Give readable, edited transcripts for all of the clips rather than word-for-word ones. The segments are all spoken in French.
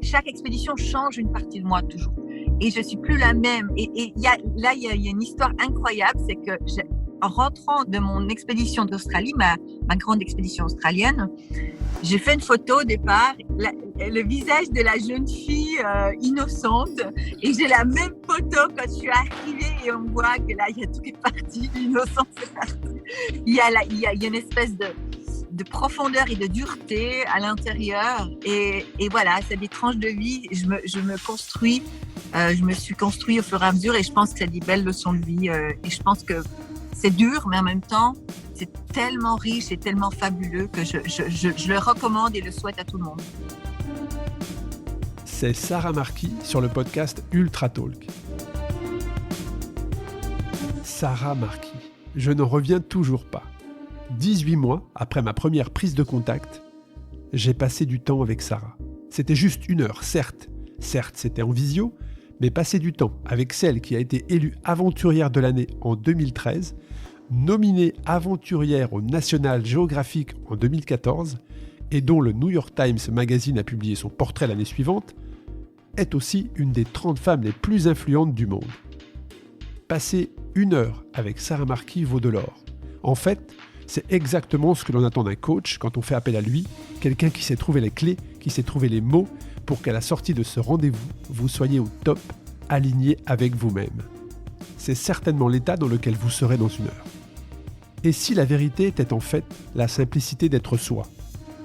chaque expédition change une partie de moi toujours. Et je suis plus la même. Et il y a une histoire incroyable, c'est que en rentrant de mon expédition d'Australie, ma grande expédition australienne, j'ai fait une photo au départ, le visage de la jeune fille innocente, et j'ai la même photo quand je suis arrivée et on voit que là, il y a tout qui est parti, l'innocence est partie. Il y a une espèce de profondeur et de dureté à l'intérieur, et voilà, c'est des tranches de vie. Je me construis, je me suis construit au fur et à mesure, et je pense que c'est des belles leçons de vie, et je pense que c'est dur, mais en même temps, c'est tellement riche et tellement fabuleux que je le recommande et le souhaite à tout le monde. C'est Sarah Marquis sur le podcast Ultra Talk. Sarah Marquis, je n'en reviens toujours pas. 18 mois après ma première prise de contact, j'ai passé du temps avec Sarah. C'était juste 1 heure, certes. Certes, c'était en visio, mais passer du temps avec celle qui a été élue aventurière de l'année en 2013, nominée aventurière au National Geographic en 2014 et dont le New York Times Magazine a publié son portrait l'année suivante, est aussi une des 30 femmes les plus influentes du monde. Passer 1 heure avec Sarah Marquis vaut de l'or. En fait, c'est exactement ce que l'on attend d'un coach quand on fait appel à lui, quelqu'un qui sait trouver les clés, qui sait trouver les mots pour qu'à la sortie de ce rendez-vous, vous soyez au top, aligné avec vous-même. C'est certainement l'état dans lequel vous serez dans 1 heure. Et si la vérité était en fait la simplicité d'être soi,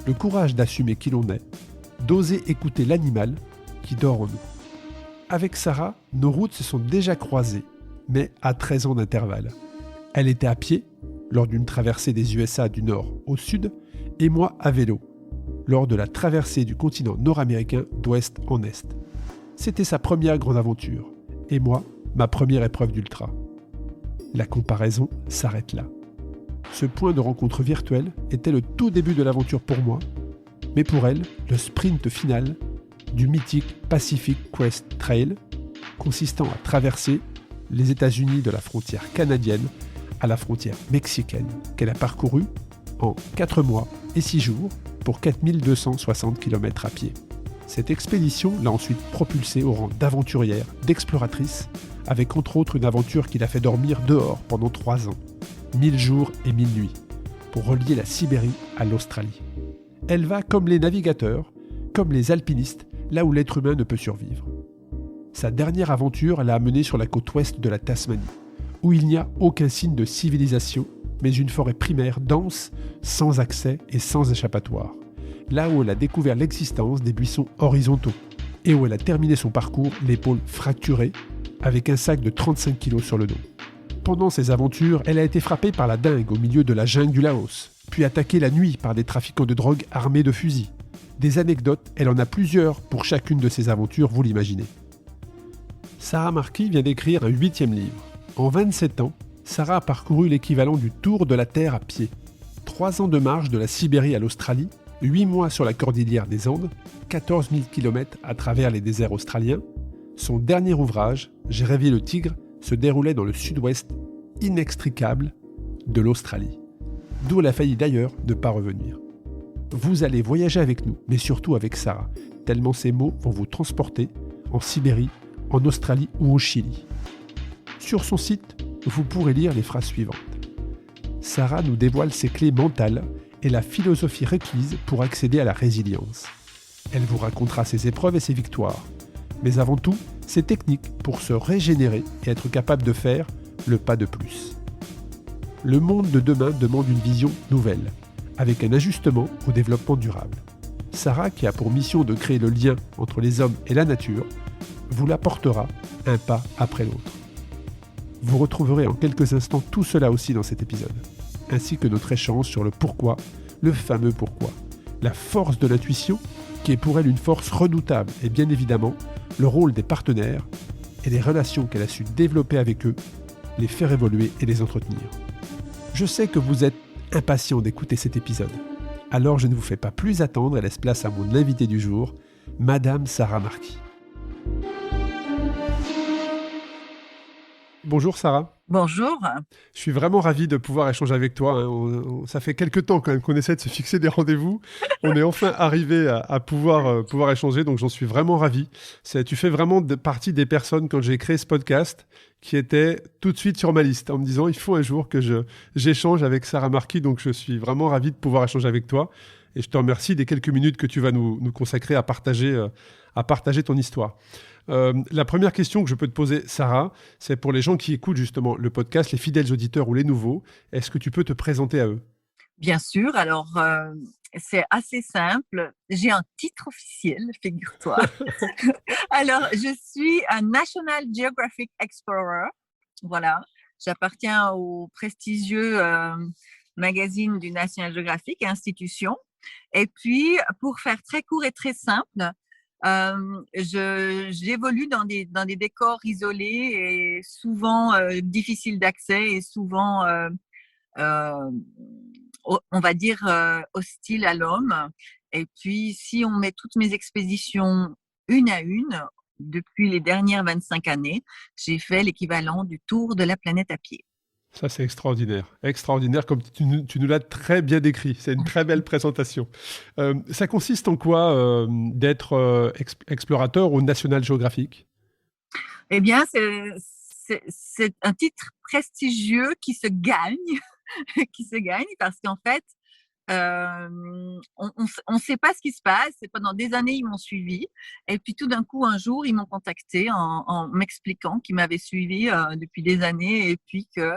le courage d'assumer qui l'on est, d'oser écouter l'animal qui dort en nous. Avec Sarah, nos routes se sont déjà croisées, mais à 13 ans d'intervalle. Elle était à pied, lors d'une traversée des USA du nord au sud, et moi à vélo, lors de la traversée du continent nord-américain d'ouest en est. C'était sa première grande aventure, et moi, ma première épreuve d'ultra. La comparaison s'arrête là. Ce point de rencontre virtuelle était le tout début de l'aventure pour moi, mais pour elle, le sprint final du mythique Pacific Crest Trail, consistant à traverser les États-Unis de la frontière canadienne à la frontière mexicaine, qu'elle a parcourue en 4 mois et 6 jours pour 4260 km à pied. Cette expédition l'a ensuite propulsée au rang d'aventurière, d'exploratrice, avec entre autres une aventure qui l'a fait dormir dehors pendant 3 ans, 1000 jours et 1000 nuits, pour relier la Sibérie à l'Australie. Elle va comme les navigateurs, comme les alpinistes, là où l'être humain ne peut survivre. Sa dernière aventure l'a amenée sur la côte ouest de la Tasmanie, où il n'y a aucun signe de civilisation, mais une forêt primaire dense, sans accès et sans échappatoire. Là où elle a découvert l'existence des buissons horizontaux, et où elle a terminé son parcours l'épaule fracturée, avec un sac de 35 kg sur le dos. Pendant ses aventures, elle a été frappée par la dengue au milieu de la jungle du Laos, puis attaquée la nuit par des trafiquants de drogue armés de fusils. Des anecdotes, elle en a plusieurs pour chacune de ses aventures, vous l'imaginez. Sarah Marquis vient d'écrire un 8e livre. En 27 ans, Sarah a parcouru l'équivalent du tour de la Terre à pied. 3 ans de marche de la Sibérie à l'Australie, 8 mois sur la cordillère des Andes, 14 000 km à travers les déserts australiens. Son dernier ouvrage, J'ai rêvé le tigre, se déroulait dans le sud-ouest inextricable de l'Australie, d'où elle a failli d'ailleurs ne pas revenir. Vous allez voyager avec nous, mais surtout avec Sarah, tellement ces mots vont vous transporter en Sibérie, en Australie ou au Chili. Sur son site, vous pourrez lire les phrases suivantes. Sarah nous dévoile ses clés mentales et la philosophie requise pour accéder à la résilience. Elle vous racontera ses épreuves et ses victoires, mais avant tout, ses techniques pour se régénérer et être capable de faire le pas de plus. Le monde de demain demande une vision nouvelle, avec un ajustement au développement durable. Sarah, qui a pour mission de créer le lien entre les hommes et la nature, vous l'apportera un pas après l'autre. Vous retrouverez en quelques instants tout cela aussi dans cet épisode, ainsi que notre échange sur le pourquoi, le fameux pourquoi, la force de l'intuition, qui est pour elle une force redoutable, et bien évidemment, le rôle des partenaires et les relations qu'elle a su développer avec eux, les faire évoluer et les entretenir. Je sais que vous êtes impatient d'écouter cet épisode, alors je ne vous fais pas plus attendre et laisse place à mon invité du jour, Madame Sarah Marquis. Bonjour Sarah. Bonjour. Je suis vraiment ravi de pouvoir échanger avec toi, hein. Ça fait quelques temps quand même qu'on essaie de se fixer des rendez-vous. On est enfin arrivé à pouvoir échanger, donc j'en suis vraiment ravi. Tu fais vraiment partie des personnes, quand j'ai créé ce podcast, qui étaient tout de suite sur ma liste, en me disant il faut un jour que j'échange avec Sarah Marquis, donc je suis vraiment ravi de pouvoir échanger avec toi. Et je te remercie des quelques minutes que tu vas nous consacrer à partager ton histoire. La première question que je peux te poser, Sarah, c'est pour les gens qui écoutent justement le podcast, les fidèles auditeurs ou les nouveaux. Est-ce que tu peux te présenter à eux? Bien sûr. Alors, c'est assez simple. J'ai un titre officiel, figure-toi. Alors, je suis un National Geographic Explorer. Voilà. J'appartiens au prestigieux magazine du National Geographic, institution. Et puis, pour faire très court et très simple, j'évolue dans des décors isolés et souvent difficiles d'accès et souvent, euh, on va dire, hostiles à l'homme. Et puis, si on met toutes mes expéditions une à une, depuis les dernières 25 années, j'ai fait l'équivalent du tour de la planète à pied. Ça, c'est extraordinaire. Extraordinaire, comme tu nous l'as très bien décrit. C'est une très belle présentation. Ça consiste en quoi d'être explorateur au National Geographic? Eh bien, c'est un titre prestigieux qui se gagne, qui se gagne parce qu'en fait, on sait pas ce qui se passe. Et pendant des années, ils m'ont suivi. Et puis tout d'un coup, un jour, ils m'ont contacté en m'expliquant qu'ils m'avaient suivi depuis des années et puis que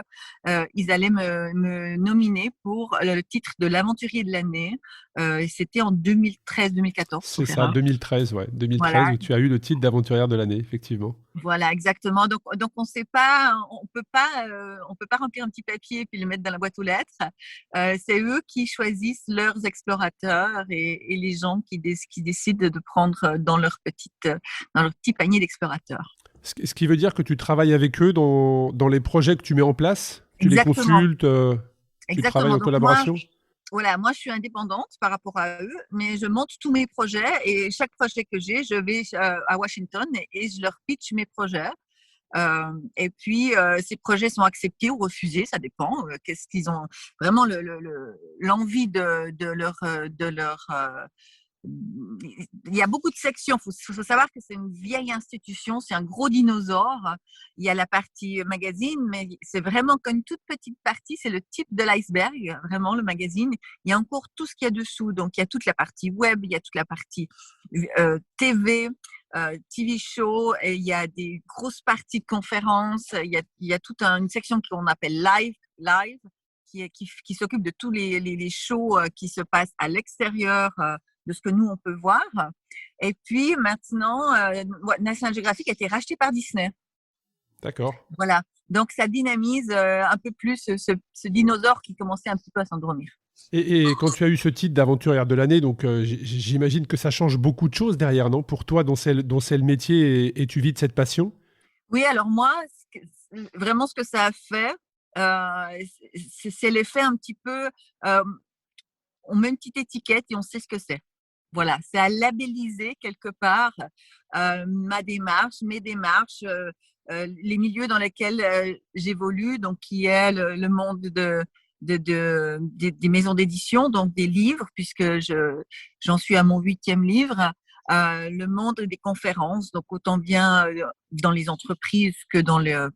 ils allaient me nominer pour le titre de l'aventurier de l'année. Et c'était en 2013-2014, C'est sauf ça, erreur. 2013, ouais. 2013, Voilà, où tu as eu le titre d'aventurière de l'année, effectivement. voilà, exactement. Donc on sait pas, on peut pas remplir un petit papier et puis le mettre dans la boîte aux lettres. C'est eux qui choisissent leurs explorateurs et les gens qui décident de prendre dans leur petit panier d'explorateurs. Ce qui veut dire que tu travailles avec eux dans les projets que tu mets en place? Tu les Exactement, consultes? Tu travailles exactement. en Donc moi, collaboration? voilà, moi je suis indépendante par rapport à eux, mais je monte tous mes projets et chaque projet que j'ai, je vais à Washington et je leur pitch mes projets. Et puis, ces projets sont acceptés ou refusés, ça dépend. Qu'est-ce qu'ils ont vraiment l'envie de leur. Il y a beaucoup de sections. Faut savoir que c'est une vieille institution, c'est un gros dinosaure. Il y a la partie magazine, mais c'est vraiment qu'une toute petite partie. C'est le type de l'iceberg, vraiment le magazine. Il y a encore tout ce qu'il y a dessous. Donc, il y a toute la partie web, il y a toute la partie TV. TV show, et il y a des grosses parties de conférences, il y a toute une section qu'on appelle live qui s'occupe de tous les shows qui se passent à l'extérieur de ce que nous on peut voir. Et puis maintenant, National Geographic a été racheté par Disney. D'accord. Voilà. Donc ça dynamise un peu plus ce dinosaure qui commençait un petit peu à s'endormir. Et quand tu as eu ce titre d'aventurière de l'année, donc j'imagine que ça change beaucoup de choses derrière, non? Pour toi, dont c'est le métier et tu vis de cette passion? Oui, alors moi, vraiment ce que ça a fait, c'est l'effet un petit peu, on met une petite étiquette et on sait ce que c'est. Voilà, c'est à labelliser quelque part ma démarche, mes démarches, les milieux dans lesquels j'évolue, donc qui est le monde des maisons d'édition, donc des livres, puisque j'en suis à mon 8e livre, le monde des conférences, donc autant bien dans les entreprises que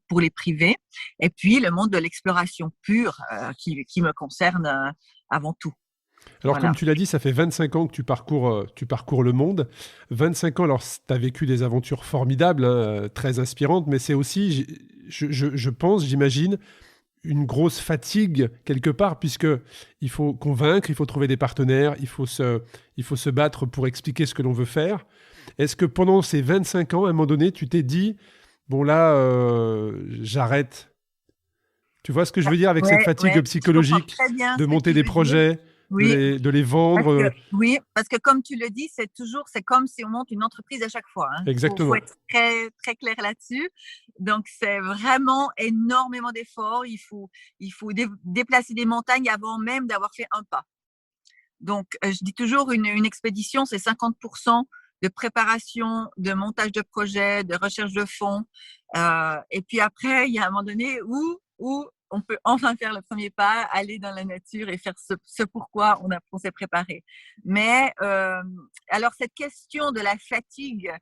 pour les privés, et puis le monde de l'exploration pure qui me concerne avant tout. Alors, comme Voilà. tu l'as dit, ça fait 25 ans que tu parcours le monde. 25 ans, alors tu as vécu des aventures formidables, hein, très inspirantes, mais c'est aussi, je pense, j'imagine, une grosse fatigue quelque part, puisque il faut convaincre, il faut trouver des partenaires, il faut se battre pour expliquer ce que l'on veut faire. Est-ce que pendant ces 25 ans, à un moment donné, tu t'es dit, bon là, j'arrête? Tu vois ce que je veux dire avec cette Ouais, fatigue ouais, je comprends psychologique très bien de ce que monter tu des veux dire. projets, Oui, de les vendre? oui, parce que comme tu le dis, c'est comme si on monte une entreprise à chaque fois, hein. Faut Exactement. être très, très clair là-dessus. Donc, c'est vraiment énormément d'efforts. Il faut déplacer des montagnes avant même d'avoir fait un pas. Donc, je dis toujours, une expédition, c'est 50% de préparation, de montage de projet, de recherche de fonds. Et puis après, il y a un moment donné où où on peut enfin faire le premier pas, aller dans la nature et faire ce pourquoi on s'est préparé. Mais alors cette question de la fatigue,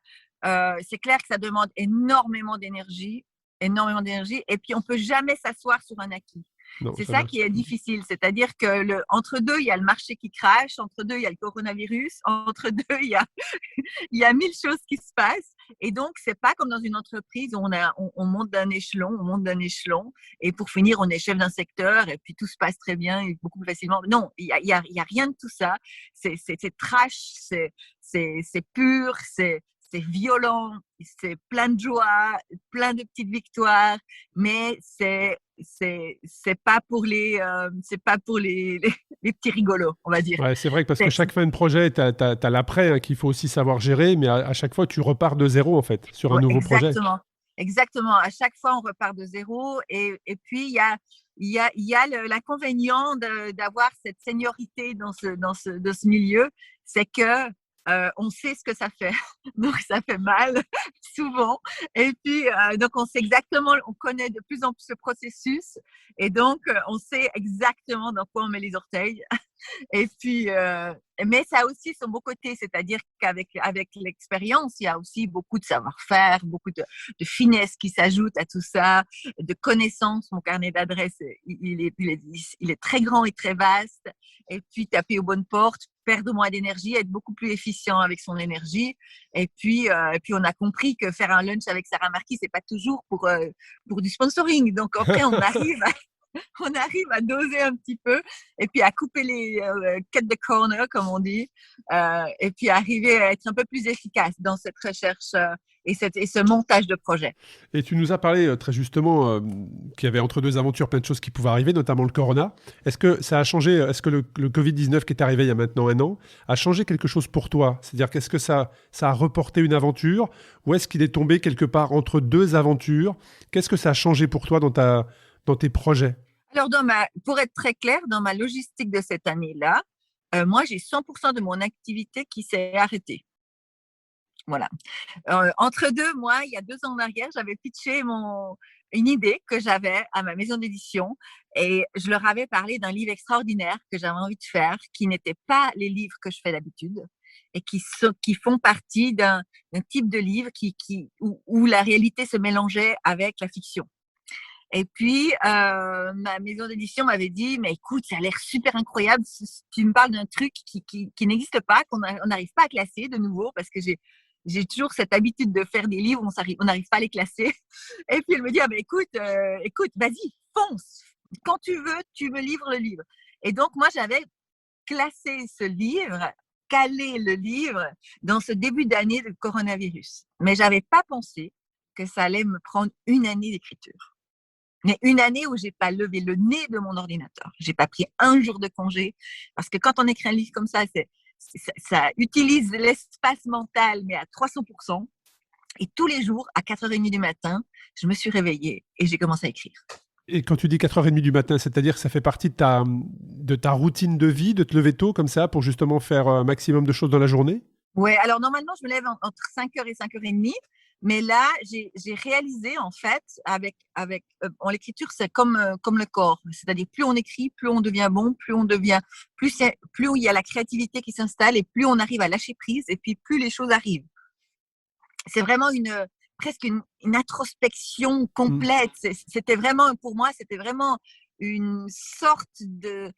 c'est clair que ça demande énormément d'énergie, et puis on peut jamais s'asseoir sur un acquis. Non, C'est ça ça marche. qui est difficile, c'est-à-dire que entre deux, il y a le marché qui crache, entre deux, il y a le coronavirus, entre deux, il y a mille choses qui se passent. Et donc, c'est pas comme dans une entreprise où on monte d'un échelon, et pour finir, on est chef d'un secteur, et puis tout se passe très bien et beaucoup plus facilement. Non, il y a rien de tout ça. C'est trash, c'est pur, c'est violent, c'est plein de joie, plein de petites victoires, mais c'est pas pour les petits rigolos, on va dire. Ouais, c'est vrai que parce que chaque fin de projet, tu as l'après hein, qu'il faut aussi savoir gérer, mais à chaque fois, tu repars de zéro, en fait, sur un Ouais, nouveau projet. exactement. Exactement. À chaque fois, on repart de zéro. Et puis, il y a l'inconvénient d'avoir cette seniorité dans ce milieu, c'est que on sait ce que ça fait. Donc, ça fait mal, souvent. Et puis, donc, on sait exactement, on connaît de plus en plus ce processus. Et donc, on sait exactement dans quoi on met les orteils. Et puis, mais ça a aussi son beau côté, c'est-à-dire avec l'expérience, il y a aussi beaucoup de savoir-faire, beaucoup de finesse qui s'ajoute à tout ça, de connaissances. Mon carnet d'adresses, il est très grand et très vaste. Et puis, taper aux bonnes portes, perdre moins d'énergie, être beaucoup plus efficient avec son énergie. Et puis on a compris que faire un lunch avec Sarah Marquis, c'est pas toujours pour du sponsoring. Donc, après, on arrive à doser un petit peu et puis à couper les cut the corner, comme on dit, et puis arriver à être un peu plus efficace dans cette recherche et ce montage de projet. Et tu nous as parlé très justement qu'il y avait entre deux aventures plein de choses qui pouvaient arriver, notamment le corona. Est-ce que ça a changé, est-ce que le Covid-19 qui est arrivé il y a maintenant 1 an a changé quelque chose pour toi? C'est-à-dire qu'est-ce que ça a reporté une aventure ou est-ce qu'il est tombé quelque part entre deux aventures? Qu'est-ce que ça a changé pour toi dans tes projets? Alors, pour être très clair, dans ma logistique de cette année-là, moi, j'ai 100% de mon activité qui s'est arrêtée. Voilà. Entre deux, moi, il y a 2 ans en arrière, j'avais pitché une idée que j'avais à ma maison d'édition et je leur avais parlé d'un livre extraordinaire que j'avais envie de faire, qui n'étaient pas les livres que je fais d'habitude et qui font partie d'un type de livre où la réalité se mélangeait avec la fiction. Et puis, ma maison d'édition m'avait dit, mais écoute, ça a l'air super incroyable. Tu me parles d'un truc qui n'existe pas, on n'arrive pas à classer de nouveau, parce que j'ai toujours cette habitude de faire des livres, on n'arrive pas à les classer. Et puis, elle me dit, ah ben écoute, vas-y, fonce. Quand tu veux, tu me livres le livre. Et donc, moi, j'avais classé ce livre, calé le livre dans ce début d'année de coronavirus. Mais j'avais pas pensé que ça allait me prendre une année d'écriture. Mais une année où j'ai pas levé le nez de mon ordinateur. J'ai pas pris un jour de congé. Parce que quand on écrit un livre comme ça, ça utilise l'espace mental, mais à 300%. Et tous les jours, à 4h30 du matin, je me suis réveillée et j'ai commencé à écrire. Et quand tu dis 4h30 du matin, c'est-à-dire que ça fait partie de ta routine de vie, de te lever tôt comme ça pour justement faire un maximum de choses dans la journée? Ouais, alors normalement, je me lève entre 5h et 5h30. Mais là, j'ai réalisé, en fait, en l'écriture, c'est comme le corps. C'est-à-dire, plus on écrit, plus on devient bon, plus il y a la créativité qui s'installe et plus on arrive à lâcher prise et puis plus les choses arrivent. C'est vraiment presque une introspection complète. C'était vraiment, pour moi, c'était vraiment une sorte de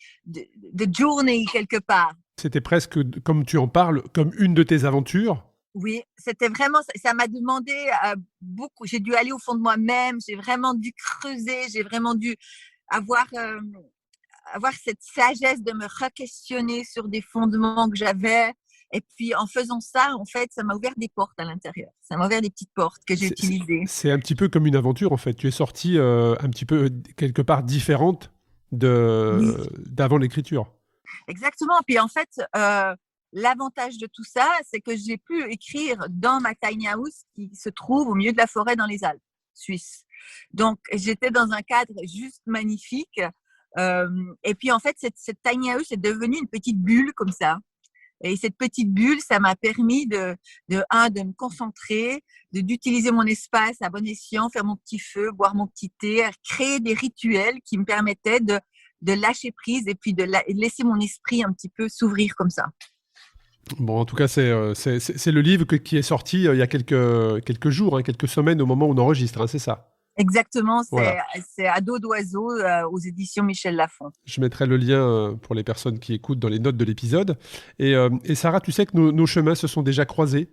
journée quelque part. C'était presque, comme tu en parles, comme une de tes aventures. Oui, c'était vraiment, ça m'a demandé beaucoup. J'ai dû aller au fond de moi-même, j'ai vraiment dû creuser, j'ai vraiment dû avoir cette sagesse de me re-questionner sur des fondements que j'avais. Et puis, en faisant ça, en fait, ça m'a ouvert des portes à l'intérieur. Ça m'a ouvert des petites portes que j'ai utilisées. C'est un petit peu comme une aventure, en fait. Tu es sortie un petit peu, quelque part, différente d'avant l'écriture. Exactement. Puis, en fait, l'avantage de tout ça, c'est que j'ai pu écrire dans ma tiny house qui se trouve au milieu de la forêt dans les Alpes suisses. Donc, j'étais dans un cadre juste magnifique. Et puis, en fait, cette tiny house est devenue une petite bulle comme ça. Et cette petite bulle, ça m'a permis de me concentrer, d'utiliser mon espace à bon escient, faire mon petit feu, boire mon petit thé, créer des rituels qui me permettaient de lâcher prise et puis de laisser mon esprit un petit peu s'ouvrir comme ça. Bon, en tout cas, c'est le livre qui est sorti il y a quelques jours, hein, quelques semaines au moment où on enregistre, hein, c'est ça? Exactement, Voilà. c'est À dos d'oiseau aux éditions Michel Lafon. Je mettrai le lien pour les personnes qui écoutent dans les notes de l'épisode. Et Sarah, tu sais que nos chemins se sont déjà croisés,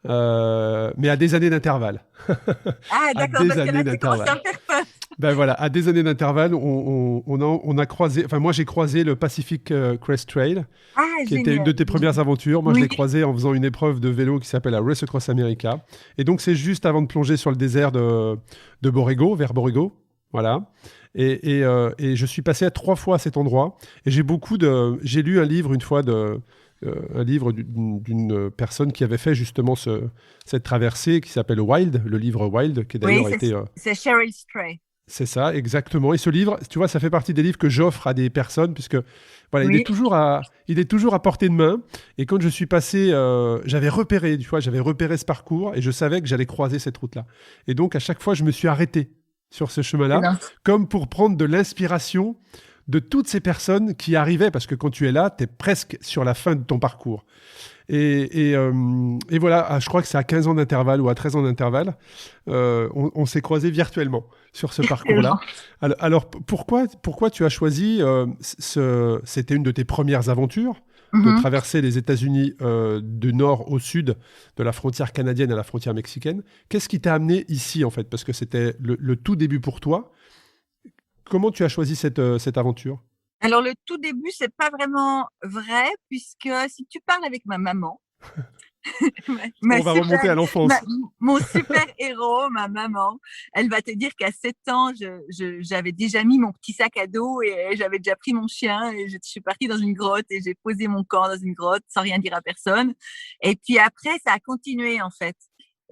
mais à des années d'intervalle. Ah, À d'accord, des parce que années là, tu commences à d'intervalle. me faire peur. Ben voilà, à des années d'intervalle, on a croisé, enfin moi j'ai croisé le Pacific Crest Trail, Ah, qui était une de génial. tes premières aventures. Moi je l'ai Oui, croisé en faisant une épreuve de vélo qui s'appelle la Race Across America. Et donc c'est juste avant de plonger sur le désert de Borrego, vers Borrego. Voilà. Et je suis passé 3 fois à cet endroit. Et j'ai lu un livre une fois un livre d'une personne qui avait fait justement cette traversée qui s'appelle Wild, le livre Wild, qui oui, d'ailleurs été c'est Cheryl Stray. c'est ça, exactement. Et ce livre, tu vois, ça fait partie des livres que j'offre à des personnes, puisque voilà, Oui, il est toujours à portée de main. Et quand je suis passé, j'avais repéré, tu vois, j'avais repéré ce parcours et je savais que j'allais croiser cette route-là. Et donc, à chaque fois, je me suis arrêté sur ce c'est chemin-là, bien. comme pour prendre de l'inspiration de toutes ces personnes qui arrivaient, parce que quand tu es là, tu es presque sur la fin de ton parcours. Et voilà, je crois que c'est à 15 ans d'intervalle ou à 13 ans d'intervalle, on s'est croisés virtuellement sur ce parcours-là. Alors pourquoi tu as choisi, c'était une de tes premières aventures, de Mhm. traverser les États-Unis du nord au sud, de la frontière canadienne à la frontière mexicaine. Qu'est-ce qui t'a amené ici, en fait? Parce que c'était le tout début pour toi. Comment tu as choisi cette aventure? Alors, le tout début, c'est pas vraiment vrai, puisque si tu parles avec ma maman, On va remonter à ma- l'enfance. mon super héros, ma maman, elle va te dire qu'à 7 ans, j'avais déjà mis mon petit sac à dos et j'avais déjà pris mon chien et je suis partie dans une grotte et j'ai posé mon camp dans une grotte sans rien dire à personne. Et puis après, ça a continué en fait.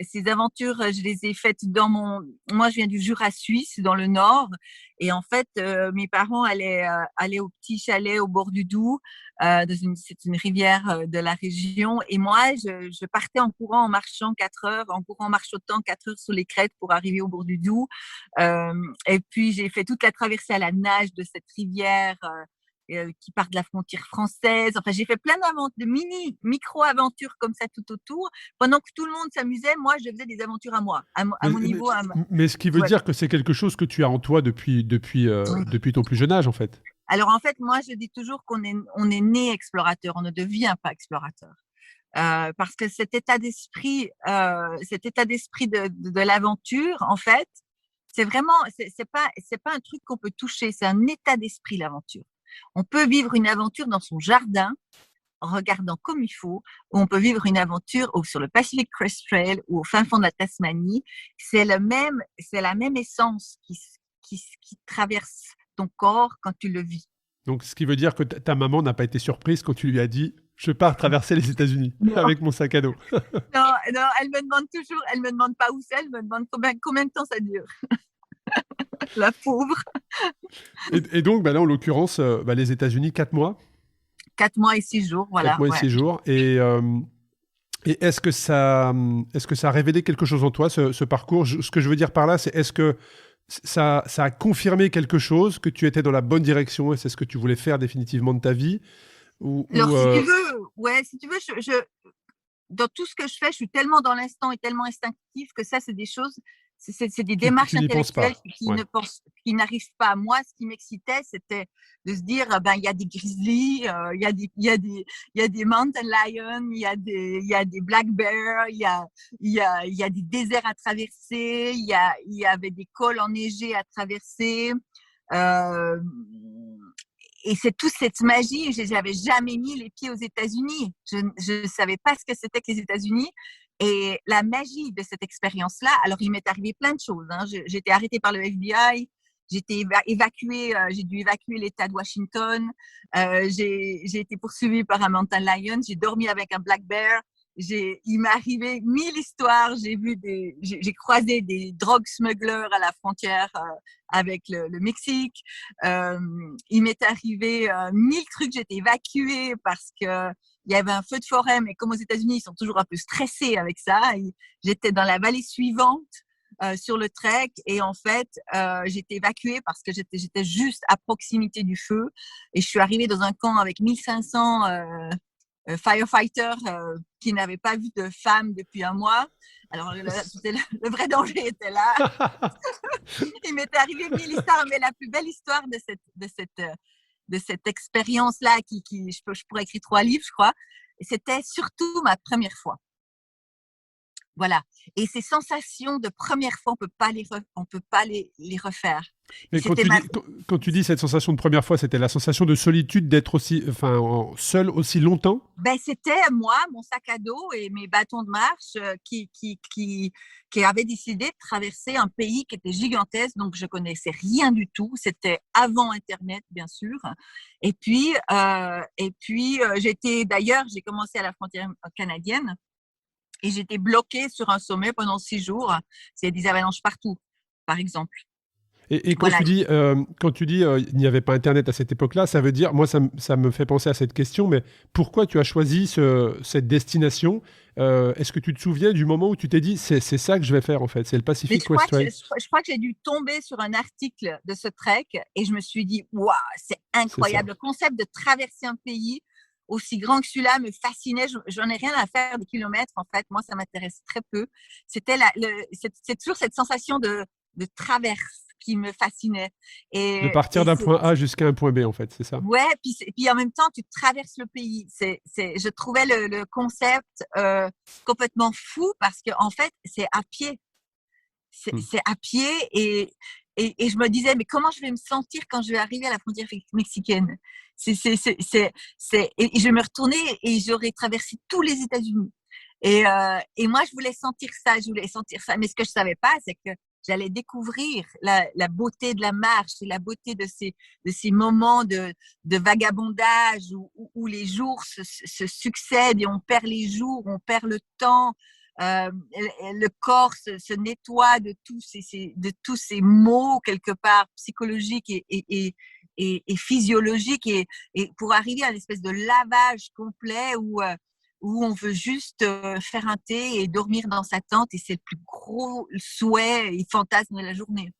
Ces aventures, je les ai faites moi, je viens du Jura suisse, dans le nord. Et en fait, mes parents allaient au petit chalet au bord du Doubs, c'est une rivière de la région. Et moi, je partais en courant, en marchant 4 heures, en courant, en marchotant 4 heures sur les crêtes pour arriver au bord du Doubs. Et puis, j'ai fait toute la traversée à la nage de cette rivière. Qui part de la frontière française. Enfin, j'ai fait plein de micro-aventures comme ça tout autour. Pendant que tout le monde s'amusait, moi, je faisais des aventures à moi, à Mais, mon mais- niveau. mais ce qui veut Voilà. dire que c'est quelque chose que tu as en toi depuis ton plus jeune âge, en fait. Alors, en fait, moi, je dis toujours on est né explorateur, on ne devient pas explorateur. Parce que cet état d'esprit de l'aventure, en fait, c'est vraiment, c'est pas un truc qu'on peut toucher, c'est un état d'esprit, l'aventure. On peut vivre une aventure dans son jardin, en regardant comme il faut, ou on peut vivre une aventure sur le Pacific Crest Trail ou au fin fond de la Tasmanie. C'est la même essence qui traverse ton corps quand tu le vis. Donc, ce qui veut dire que ta maman n'a pas été surprise quand tu lui as dit je pars traverser les États-Unis Non, avec mon sac à dos. non, non, elle me demande pas où c'est, elle me demande combien de temps ça dure. La pauvre. Et donc, bah là, en l'occurrence, les États-Unis, 4 mois, 4 mois et 6 jours, 4 voilà. mois et Ouais. 6 jours. Et est-ce que ça a révélé quelque chose en toi, ce parcours? Ce que je veux dire par là, c'est est-ce que ça a confirmé quelque chose, que tu étais dans la bonne direction et c'est ce que tu voulais faire définitivement de ta vie? Ou, Alors, ou, si tu euh, veux, ouais, si tu veux, dans tout ce que je fais, je suis tellement dans l'instant et tellement instinctive que ça, c'est des choses, c'est des démarches tu n'y penses intellectuelles pas? Ouais. qui n'arrivent pas à moi. Ce qui m'excitait, c'était de se dire, ben, il y a des grizzlies, il y a des mountain lions, il y a des black bears, il y a des déserts à traverser, il y avait des cols enneigés à traverser. Euh, et c'est toute cette magie. Je n'avais jamais mis les pieds aux États-Unis. Je ne savais pas ce que c'était que les États-Unis. Et la magie de cette expérience-là, alors il m'est arrivé plein de choses. Hein. J'ai été arrêtée par le FBI, j'ai été évacuée, j'ai dû évacuer l'État de Washington, j'ai été poursuivie par un mountain lion, j'ai dormi avec un black bear. Il m'est arrivé 1000 histoires. J'ai croisé des drug smugglers à la frontière avec le Mexique. Il m'est arrivé 1000 trucs. J'ai été évacuée parce que il y avait un feu de forêt, mais comme aux États-Unis, ils sont toujours un peu stressés avec ça. J'étais dans la vallée suivante sur le trek et en fait, j'étais évacuée parce que j'étais juste à proximité du feu et je suis arrivée dans un camp avec 1500 firefighters qui n'avaient pas vu de femmes depuis un mois. Alors, le vrai danger était là. Il m'était arrivé 1000 histoires, mais la plus belle histoire de cette expérience-là, je pourrais écrire 3 livres, je crois, c'était surtout ma première fois. Voilà. Et ces sensations de première fois, on peut pas les refaire. Mais quand tu dis cette sensation de première fois, c'était la sensation de solitude d'être seul aussi longtemps? Ben, c'était moi, mon sac à dos et mes bâtons de marche qui avaient décidé de traverser un pays qui était gigantesque, donc je connaissais rien du tout. C'était avant Internet, bien sûr. Et puis j'ai commencé à la frontière canadienne. Et j'étais bloquée sur un sommet pendant 6 jours. Il y a des avalanches partout, par exemple. Et Voilà. quand tu dis il n'y avait pas Internet à cette époque-là, ça veut dire, moi ça me fait penser à cette question, mais pourquoi tu as choisi cette destination? Est-ce que tu te souviens du moment où tu t'es dit c'est ça que je vais faire en fait, c'est le Pacific Crest Trail? Je crois que j'ai dû tomber sur un article de ce trek et je me suis dit waouh, c'est incroyable. Le concept de traverser un pays aussi grand que celui-là me fascinait. J'en ai rien à faire des kilomètres, en fait. Moi, ça m'intéresse très peu. C'est toujours cette sensation de traverse qui me fascinait. De partir d'un point A jusqu'à un point B, en fait, c'est ça? Ouais, puis en même temps, tu traverses le pays. Je trouvais le concept complètement fou parce que en fait, c'est à pied. C'est à pied et je me disais, mais comment je vais me sentir quand je vais arriver à la frontière mexicaine? Et je vais me retourner et j'aurais traversé tous les États-Unis. Et moi, je voulais sentir ça. Mais ce que je savais pas, c'est que j'allais découvrir la beauté de la marche et la beauté de ces moments de vagabondage où les jours se succèdent et on perd les jours, on perd le temps. Le corps se nettoie de tous ces maux quelque part psychologiques et physiologiques et pour arriver à une espèce de lavage complet où on veut juste faire un thé et dormir dans sa tente et c'est le plus gros souhait et fantasme de la journée.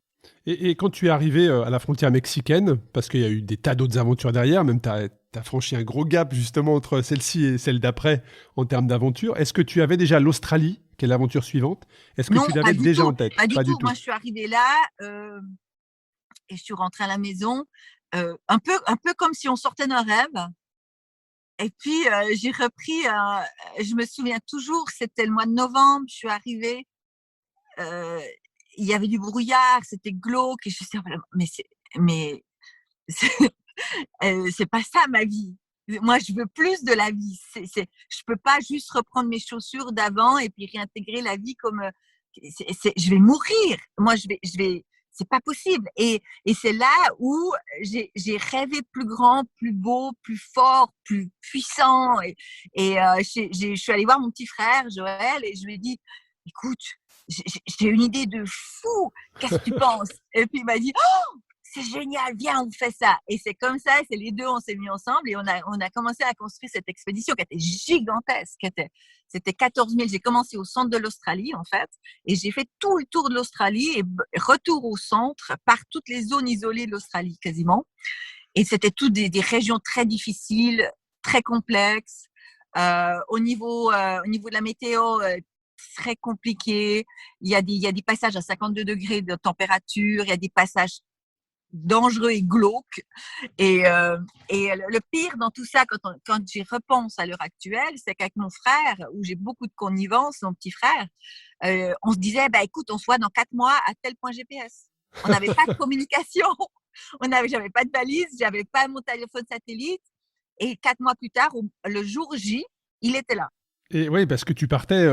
Et quand tu es arrivé à la frontière mexicaine, parce qu'il y a eu des tas d'autres aventures derrière, même tu as franchi un gros gap justement entre celle-ci et celle d'après en termes d'aventure, est-ce que tu avais déjà l'Australie, qui est l'aventure suivante? Est-ce que tu l'avais déjà en tête? Pas du tout. Moi, je suis arrivée là et je suis rentrée à la maison un peu comme si on sortait d'un rêve. Et puis, j'ai repris, je me souviens toujours, c'était le mois de novembre, je suis arrivée, il y avait du brouillard, c'était glauque et je me suis dit, mais c'est pas ça ma vie. Moi, je veux plus de la vie. Je peux pas juste reprendre mes chaussures d'avant et puis réintégrer la vie comme, je vais mourir. Moi, c'est pas possible. Et c'est là où j'ai rêvé plus grand, plus beau, plus fort, plus puissant. Et je suis allée voir mon petit frère, Joël, et je lui ai dit, écoute, j'ai une idée de fou. Qu'est-ce que tu penses? Et puis il m'a dit, oh, c'est génial, viens, on fait ça. Et c'est comme ça, c'est les deux, on s'est mis ensemble et on a commencé à construire cette expédition qui était gigantesque. C'était 14 000. J'ai commencé au centre de l'Australie, en fait, et j'ai fait tout le tour de l'Australie et retour au centre par toutes les zones isolées de l'Australie, quasiment. Et c'était toutes des régions très difficiles, très complexes. Au niveau de la météo, très compliqué. Il y a des passages à 52 degrés de température, il y a des passages dangereux et glauques. Et le pire dans tout ça, quand j'y repense à l'heure actuelle, c'est qu'avec mon frère, où j'ai beaucoup de connivence, mon petit frère, on se disait, bah, écoute, on se voit dans 4 mois à tel point GPS. On n'avait pas de communication, j'avais pas de valise, j'avais pas mon téléphone satellite. Et 4 mois plus tard, le jour J, il était là. Et oui, parce que tu partais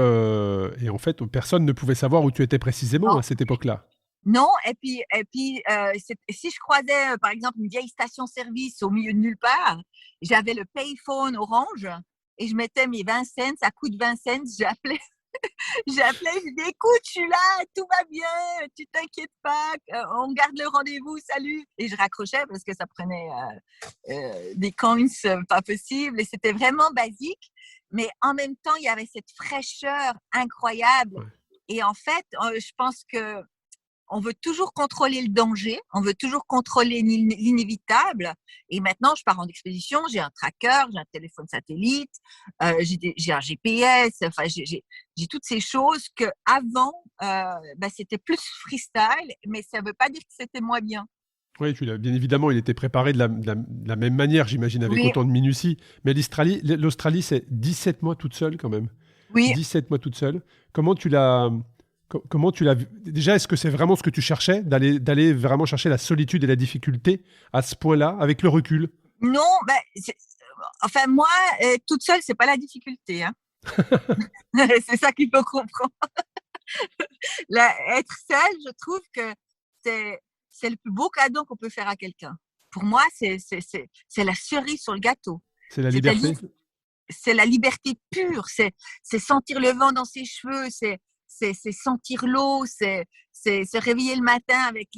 et en fait, personne ne pouvait savoir où tu étais précisément à cette époque-là. Non, et puis si je croisais, par exemple, une vieille station-service au milieu de nulle part, j'avais le payphone orange et je mettais mes 20 cents, à coût de 20 cents, j'appelais J'ai appelé, j'ai dit écoute, je suis là, tout va bien, tu t'inquiètes pas, on garde le rendez-vous, salut. Et je raccrochais parce que ça prenait des coins pas possible et c'était vraiment basique. Mais en même temps, il y avait cette fraîcheur incroyable. Ouais. Et en fait, je pense que on veut toujours contrôler le danger, on veut toujours contrôler l'inévitable. Et maintenant, je pars en expédition, j'ai un tracker, j'ai un téléphone satellite, j'ai un GPS, enfin, j'ai toutes ces choses que avant, c'était plus freestyle, mais ça ne veut pas dire que c'était moins bien. Oui, bien évidemment, il était préparé de la même manière, j'imagine, avec Oui, autant de minutie. Mais l'Australie, c'est 17 mois toute seule quand même. oui. 17 mois toute seule. Comment tu l'as, comment tu l'as vu? Déjà, est-ce que c'est vraiment ce que tu cherchais, d'aller vraiment chercher la solitude et la difficulté à ce point-là, avec le recul? Non, enfin moi, toute seule, c'est pas la difficulté. Hein. C'est ça qu'il faut comprendre. Être seule, je trouve que c'est, c'est le plus beau cadeau qu'on peut faire à quelqu'un. Pour moi, c'est la cerise sur le gâteau. C'est la C'est-à-dire, liberté? c'est la liberté pure, c'est sentir le vent dans ses cheveux, c'est sentir l'eau, c'est se réveiller le matin avec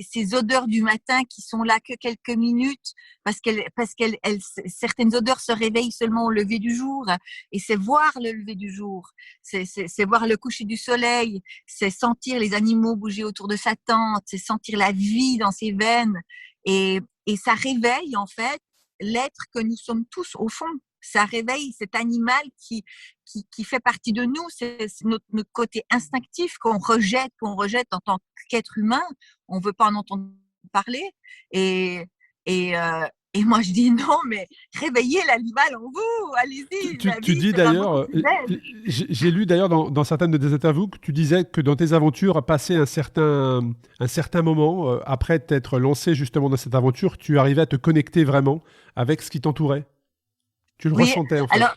ces odeurs du matin qui sont là que quelques minutes parce qu'certaines odeurs se réveillent seulement au lever du jour et c'est voir le lever du jour, c'est voir le coucher du soleil, c'est sentir les animaux bouger autour de sa tente, c'est sentir la vie dans ses veines et ça réveille en fait l'être que nous sommes tous au fond. Ça réveille cet animal qui fait partie de nous, c'est notre côté instinctif qu'on rejette en tant qu'être humain. On ne veut pas en entendre parler. Et, et, euh, et moi, je dis non, mais réveillez l'animal en vous, allez-y, la Tu vie dis sera d'ailleurs, beaucoup plus belle. j'ai lu d'ailleurs dans certaines de tes interviews que tu disais que dans tes aventures, passer un certain moment, après t'être lancé justement dans cette aventure, tu arrivais à te connecter vraiment avec ce qui t'entourait. Tu le Oui, ressentais en fait. alors,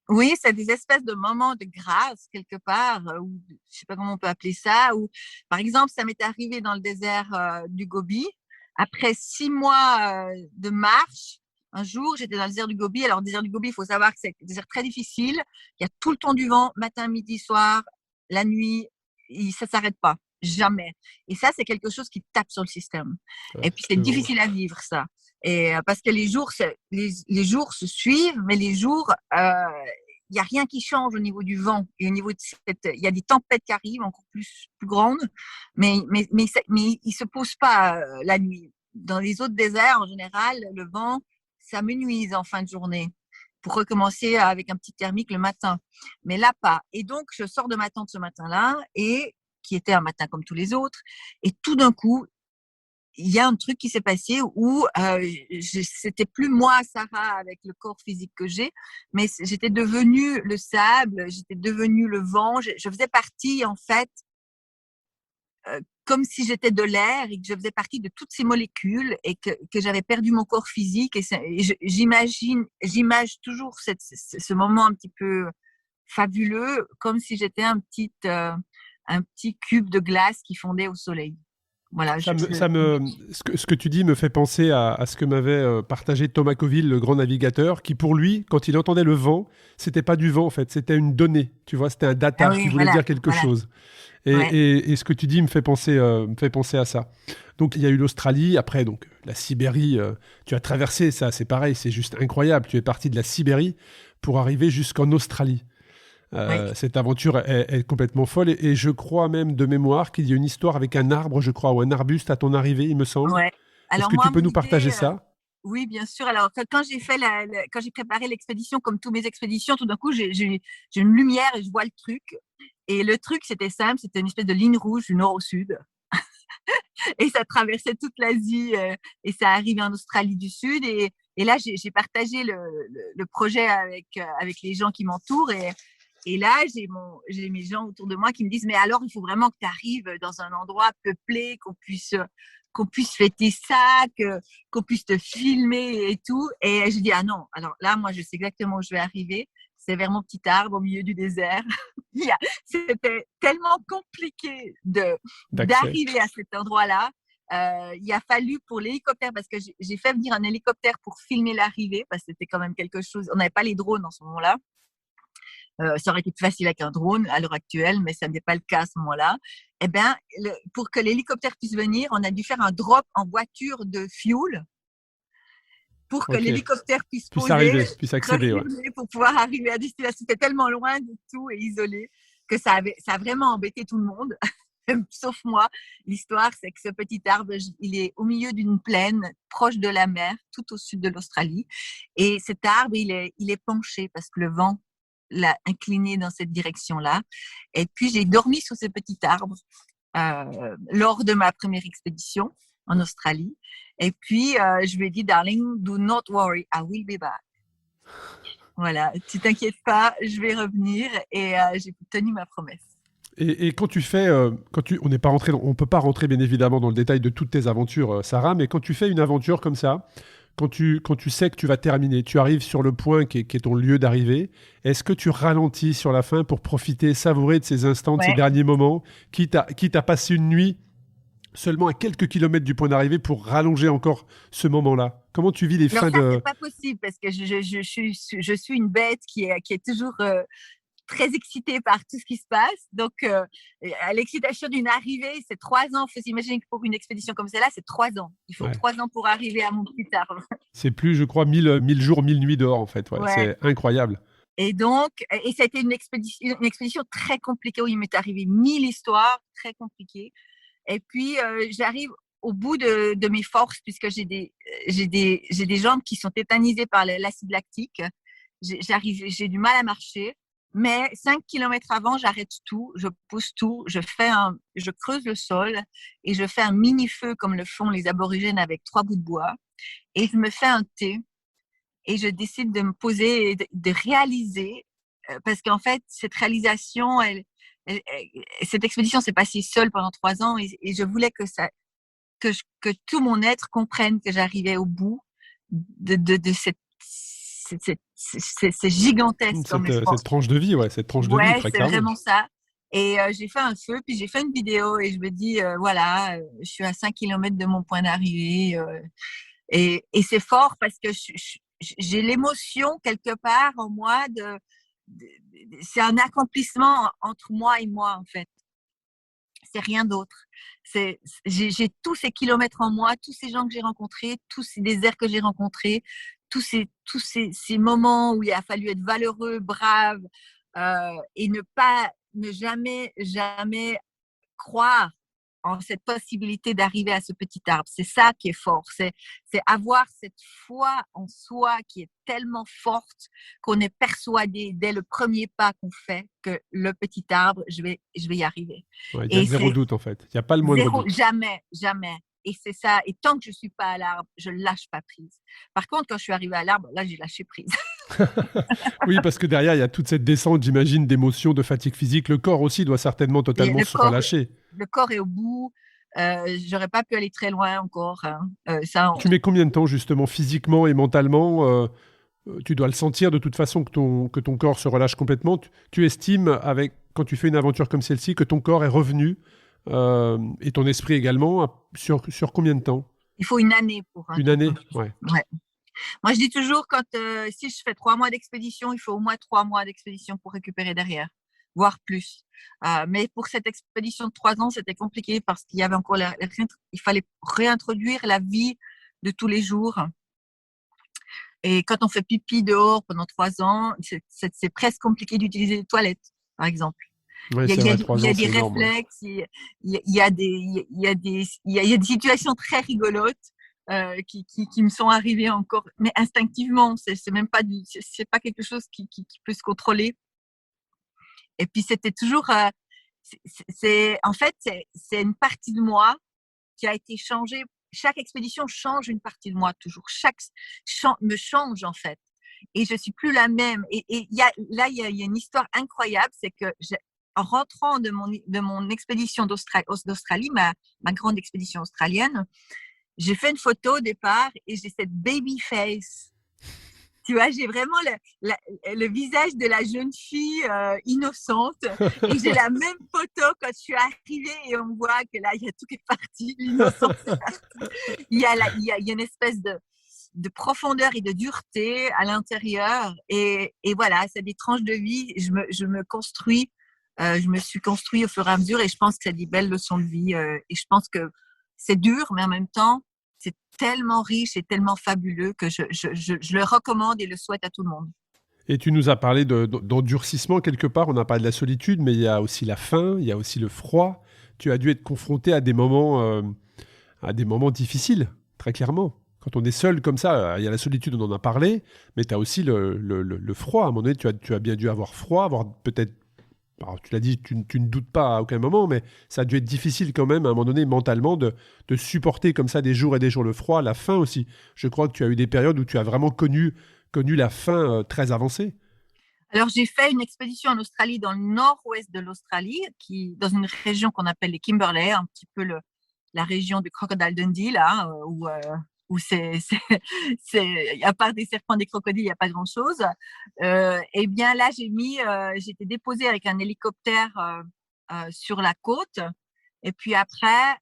oui, c'est des espèces de moments de grâce quelque part, ou je sais pas comment on peut appeler ça. Ou par exemple, ça m'est arrivé dans le désert du Gobi. Après 6 mois de marche, un jour, j'étais dans le désert du Gobi. Alors, le désert du Gobi, il faut savoir que c'est un désert très difficile. Il y a tout le temps du vent, matin, midi, soir, la nuit. Ça s'arrête pas, jamais. Et ça, c'est quelque chose qui tape sur le système. Ouais, Et puis, c'est je vois. difficile à vivre ça. Et parce que les jours se suivent, mais les jours, il y a rien qui change au niveau du vent et au niveau de il y a des tempêtes qui arrivent encore plus grandes, mais ils se posent pas la nuit. Dans les autres déserts, en général, le vent, ça menuise en fin de journée pour recommencer avec un petit thermique le matin. Mais là, pas. Et donc, je sors de ma tente ce matin-là et qui était un matin comme tous les autres. Et tout d'un coup, il y a un truc qui s'est passé où c'était plus moi, Sarah, avec le corps physique que j'ai, mais j'étais devenue le sable, j'étais devenue le vent. Je faisais partie, en fait, comme si j'étais de l'air et que je faisais partie de toutes ces molécules et que j'avais perdu mon corps physique. Et j'image toujours ce moment un petit peu fabuleux, comme si j'étais un petit cube de glace qui fondait au soleil. Voilà, Ce que tu dis me fait penser à ce que m'avait partagé Thomas Coville, le grand navigateur, qui pour lui, quand il entendait le vent, c'était pas du vent en fait, c'était une donnée, tu vois, c'était un Ah data qui oui, voulait voilà, dire quelque voilà. chose. Ouais. Et ce que tu dis me fait penser à ça. Donc il y a eu l'Australie, après donc la Sibérie, tu as traversé ça, c'est pareil, c'est juste incroyable. Tu es parti de la Sibérie pour arriver jusqu'en Australie. Oui, Cette aventure est complètement folle et je crois même de mémoire qu'il y a une histoire avec un arbre, je crois, ou un arbuste à ton arrivée, il me semble. ouais. Est-ce Alors que tu moi, peux mon nous partager idée, ça? oui, bien sûr. Alors quand j'ai fait quand j'ai préparé l'expédition, comme toutes mes expéditions, tout d'un coup, j'ai une lumière et je vois le truc. Et le truc, c'était simple, c'était une espèce de ligne rouge du nord au sud. Et ça traversait toute l'Asie et ça arrivait en Australie du Sud. Et là, j'ai partagé le projet avec les gens qui m'entourent. Et là, j'ai mes gens autour de moi qui me disent, mais alors, il faut vraiment que tu arrives dans un endroit peuplé, qu'on puisse fêter ça, qu'on puisse te filmer et tout. Et je dis, ah non, alors là, moi, je sais exactement où je vais arriver. C'est vers mon petit arbre au milieu du désert. C'était tellement compliqué D'accès. d'arriver à cet endroit-là. Il a fallu pour l'hélicoptère, parce que j'ai fait venir un hélicoptère pour filmer l'arrivée, parce que c'était quand même quelque chose. On n'avait pas les drones en ce moment-là. Ça aurait été plus facile avec un drone à l'heure actuelle, mais ça n'est pas le cas à ce moment-là. Eh bien, pour que l'hélicoptère puisse venir, on a dû faire un drop en voiture de fuel pour que Ok. l'hélicoptère puisse Puisse poser, arriver, puisse accéder, ouais. pour pouvoir arriver à destination. C'était tellement loin de tout et isolé que ça a vraiment embêté tout le monde, sauf moi. L'histoire, c'est que ce petit arbre, il est au milieu d'une plaine, proche de la mer, tout au sud de l'Australie. Et cet arbre, il est penché parce que le vent l'a incliné dans cette direction-là. Et puis, j'ai dormi sous ce petit arbre lors de ma première expédition en Australie. Et puis, je lui ai dit, darling, do not worry, I will be back. Voilà, tu t'inquiètes pas, je vais revenir. Et j'ai tenu ma promesse. Et quand tu fais, on n'est pas rentré, on peut pas rentrer bien évidemment dans le détail de toutes tes aventures, Sarah, mais quand tu fais une aventure comme ça, quand tu sais que tu vas terminer, tu arrives sur le point qui est ton lieu d'arrivée, est-ce que tu ralentis sur la fin pour profiter, savourer de ces instants, de ces Ouais. derniers moments, quitte à passer une nuit seulement à quelques kilomètres du point d'arrivée pour rallonger encore ce moment-là? Comment tu vis les Alors fins ça, de... c'est pas possible parce que je suis une bête qui est toujours très excitée par tout ce qui se passe. Donc, à l'excitation d'une arrivée, c'est 3 ans. Il faut s'imaginer que pour une expédition comme celle-là, c'est 3 ans. Il faut Ouais. 3 ans pour arriver à mon petit arbre. C'est plus, je crois, 1000 jours, 1000 nuits dehors, en fait. Ouais, Ouais. c'est incroyable. Et donc, ça a été une expédition très compliquée où il m'est arrivé 1000 histoires très compliquées. Et puis, j'arrive au bout de mes forces puisque j'ai des jambes qui sont tétanisées par l'acide lactique. J'ai du mal à marcher. Mais 5 kilomètres avant, j'arrête tout, je pousse tout, je creuse le sol et je fais un mini-feu comme le font les aborigènes avec 3 bouts de bois. Et je me fais un thé et je décide de me poser et de réaliser, parce qu'en fait, cette réalisation, cette expédition s'est passée seule pendant 3 ans et je voulais que tout mon être comprenne que j'arrivais au bout de c'est gigantesque comme effort. Cette tranche de vie, ouais, cette tranche de vie, Ouais, très c'est clairement. vraiment ça. Et j'ai fait un feu, puis j'ai fait une vidéo et je me dis, voilà, je suis à 5 kilomètres de mon point d'arrivée. Et c'est fort parce que j'ai l'émotion quelque part en moi c'est un accomplissement entre moi et moi, en fait. C'est rien d'autre. J'ai tous ces kilomètres en moi, tous ces gens que j'ai rencontrés, tous ces déserts que j'ai rencontrés, tous ces moments où il a fallu être valeureux, brave, et ne jamais croire en cette possibilité d'arriver à ce petit arbre. C'est ça qui est fort. C'est avoir cette foi en soi qui est tellement forte qu'on est persuadé dès le premier pas qu'on fait que le petit arbre, je vais y arriver. Ouais, il y a Et zéro doute, en fait. Il n'y a pas le moindre doute. jamais, jamais. Et c'est ça. Et tant que je suis pas à l'arbre, je lâche pas prise. Par contre, quand je suis arrivée à l'arbre, là, j'ai lâché prise. Oui, parce que derrière, il y a toute cette descente, j'imagine, d'émotions, de fatigue physique. Le corps aussi doit certainement totalement se relâcher. Le corps est au bout. J'aurais pas pu aller très loin encore. Hein. Tu mets combien de temps, justement, physiquement et mentalement tu dois le sentir de toute façon que ton corps se relâche complètement. Tu estimes, quand tu fais une aventure comme celle-ci, que ton corps est revenu et ton esprit également sur combien de temps? Il faut une année pour. Une année, ouais. Ouais. Moi, je dis toujours, si je fais 3 mois d'expédition, il faut au moins 3 mois d'expédition pour récupérer derrière, voire plus. Mais pour cette expédition de 3 ans, c'était compliqué parce qu'il y avait encore il fallait réintroduire la vie de tous les jours. Et quand on fait pipi dehors pendant 3 ans, c'est presque compliqué d'utiliser les toilettes, par exemple. Ouais, Il y a des énorme, réflexes, il y a des situations très rigolotes qui me sont arrivées encore, mais instinctivement. C'est même pas c'est pas quelque chose qui peut se contrôler. Et puis c'était toujours, en fait, c'est une partie de moi qui a été changée. Chaque expédition change une partie de moi toujours. Chaque me change en fait. Et je suis plus la même. Et il y a une histoire incroyable, c'est que en rentrant de mon expédition d'Australie, ma grande expédition australienne, j'ai fait une photo au départ et j'ai cette baby face. Tu vois, j'ai vraiment le visage de la jeune fille innocente. Et j'ai la même photo quand je suis arrivée et on voit que là, il y a tout qui est parti, l'innocence est partie. Il y a une espèce de profondeur et de dureté à l'intérieur. Et voilà, c'est des tranches de vie. Je me suis construit au fur et à mesure et je pense que c'est des belles leçons de vie. Et je pense que c'est dur, mais en même temps, c'est tellement riche et tellement fabuleux que je le recommande et le souhaite à tout le monde. Et tu nous as parlé d'endurcissement quelque part, on a parlé de la solitude, mais il y a aussi la faim, il y a aussi le froid. Tu as dû être confronté à des moments difficiles, très clairement. Quand on est seul comme ça, il y a la solitude, on en a parlé, mais tu as aussi le froid. À un moment donné, tu as bien dû avoir froid, avoir peut-être... Alors, tu l'as dit, tu ne doutes pas à aucun moment, mais ça a dû être difficile quand même, à un moment donné, mentalement, de supporter comme ça des jours et des jours le froid, la faim aussi. Je crois que tu as eu des périodes où tu as vraiment connu la faim très avancée. Alors, j'ai fait une expédition en Australie, dans le nord-ouest de l'Australie, dans une région qu'on appelle les Kimberley, un petit peu la région du Crocodile Dundee, là, où à part des serpents, des crocodiles, il n'y a pas grand-chose. Eh bien, là, j'ai été déposée avec un hélicoptère sur la côte. Et puis après,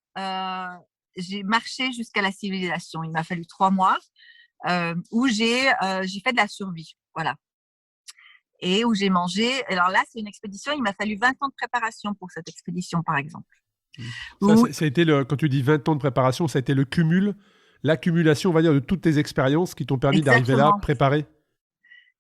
j'ai marché jusqu'à la civilisation. Il m'a fallu 3 mois où j'ai fait de la survie. Voilà. Et où j'ai mangé. Alors là, c'est une expédition. Il m'a fallu 20 ans de préparation pour cette expédition, par exemple. Ça, ça a été quand tu dis 20 ans de préparation, ça a été l'accumulation, on va dire, de toutes tes expériences qui t'ont permis d'arriver là, préparé.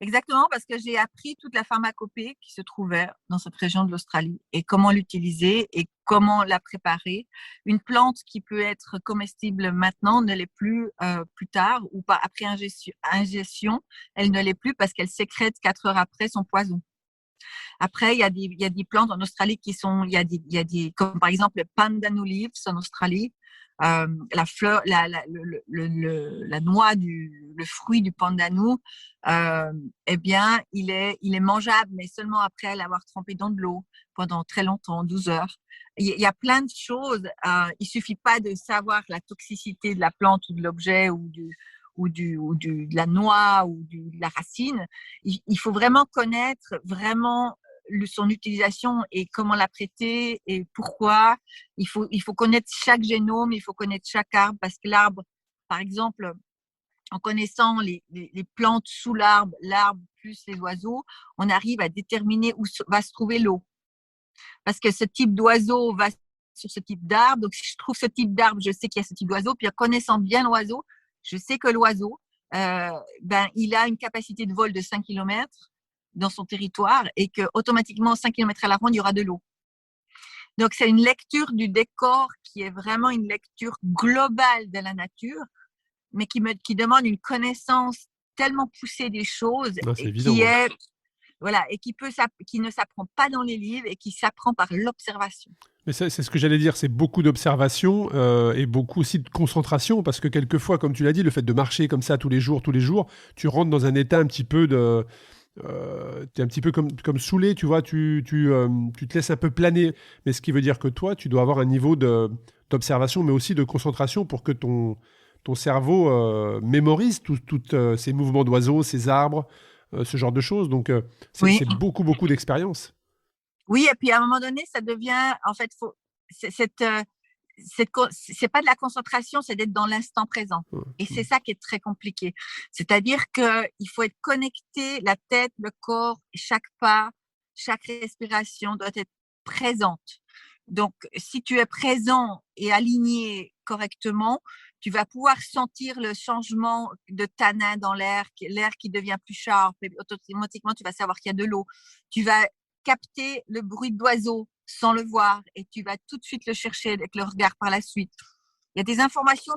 Exactement, parce que j'ai appris toute la pharmacopée qui se trouvait dans cette région de l'Australie et comment l'utiliser et comment la préparer. Une plante qui peut être comestible maintenant ne l'est plus plus tard ou pas après ingestion, elle ne l'est plus parce qu'elle sécrète 4 heures après son poison. Après, il y a des plantes en Australie il y a des, comme par exemple le pandanus leaves en Australie, la fleur, la noix le fruit du pandanus, eh bien, il est mangeable, mais seulement après l'avoir trempé dans de l'eau pendant très longtemps, 12 heures. Il y a plein de choses. Il suffit pas de savoir la toxicité de la plante ou de l'objet de la noix ou de la racine. Il faut vraiment connaître vraiment son utilisation et comment la traiter et pourquoi. Il faut connaître chaque génome, il faut connaître chaque arbre parce que l'arbre, par exemple, en connaissant les plantes sous l'arbre plus les oiseaux, on arrive à déterminer où va se trouver l'eau. Parce que ce type d'oiseau va sur ce type d'arbre. Donc, si je trouve ce type d'arbre, je sais qu'il y a ce type d'oiseau. Puis en connaissant bien l'oiseau, je sais que l'oiseau, il a une capacité de vol de 5 km dans son territoire et que automatiquement 5 km à la ronde, il y aura de l'eau. Donc, c'est une lecture du décor qui est vraiment une lecture globale de la nature, mais qui demande une connaissance tellement poussée des choses et qui ne s'apprend pas dans les livres et qui s'apprend par l'observation. Mais c'est ce que j'allais dire, c'est beaucoup d'observation et beaucoup aussi de concentration, parce que quelquefois, comme tu l'as dit, le fait de marcher comme ça tous les jours, tu rentres dans un état un petit peu de... t'es un petit peu comme saoulé, tu vois, tu te laisses un peu planer. Mais ce qui veut dire que toi, tu dois avoir un niveau d'observation, mais aussi de concentration pour que ton cerveau mémorise tous ces mouvements d'oiseaux, ces arbres, ce genre de choses. Donc, c'est beaucoup, beaucoup d'expérience. Oui, et puis à un moment donné, ça devient, en fait, c'est pas de la concentration, c'est d'être dans l'instant présent. Et c'est ça qui est très compliqué. C'est-à-dire qu'il faut être connecté, la tête, le corps, chaque pas, chaque respiration doit être présente. Donc, si tu es présent et aligné correctement, tu vas pouvoir sentir le changement de tanin dans l'air qui devient plus sharp. Et automatiquement, tu vas savoir qu'il y a de l'eau. Tu vas capter le bruit d'oiseaux sans le voir et tu vas tout de suite le chercher avec le regard par la suite. Il y a des informations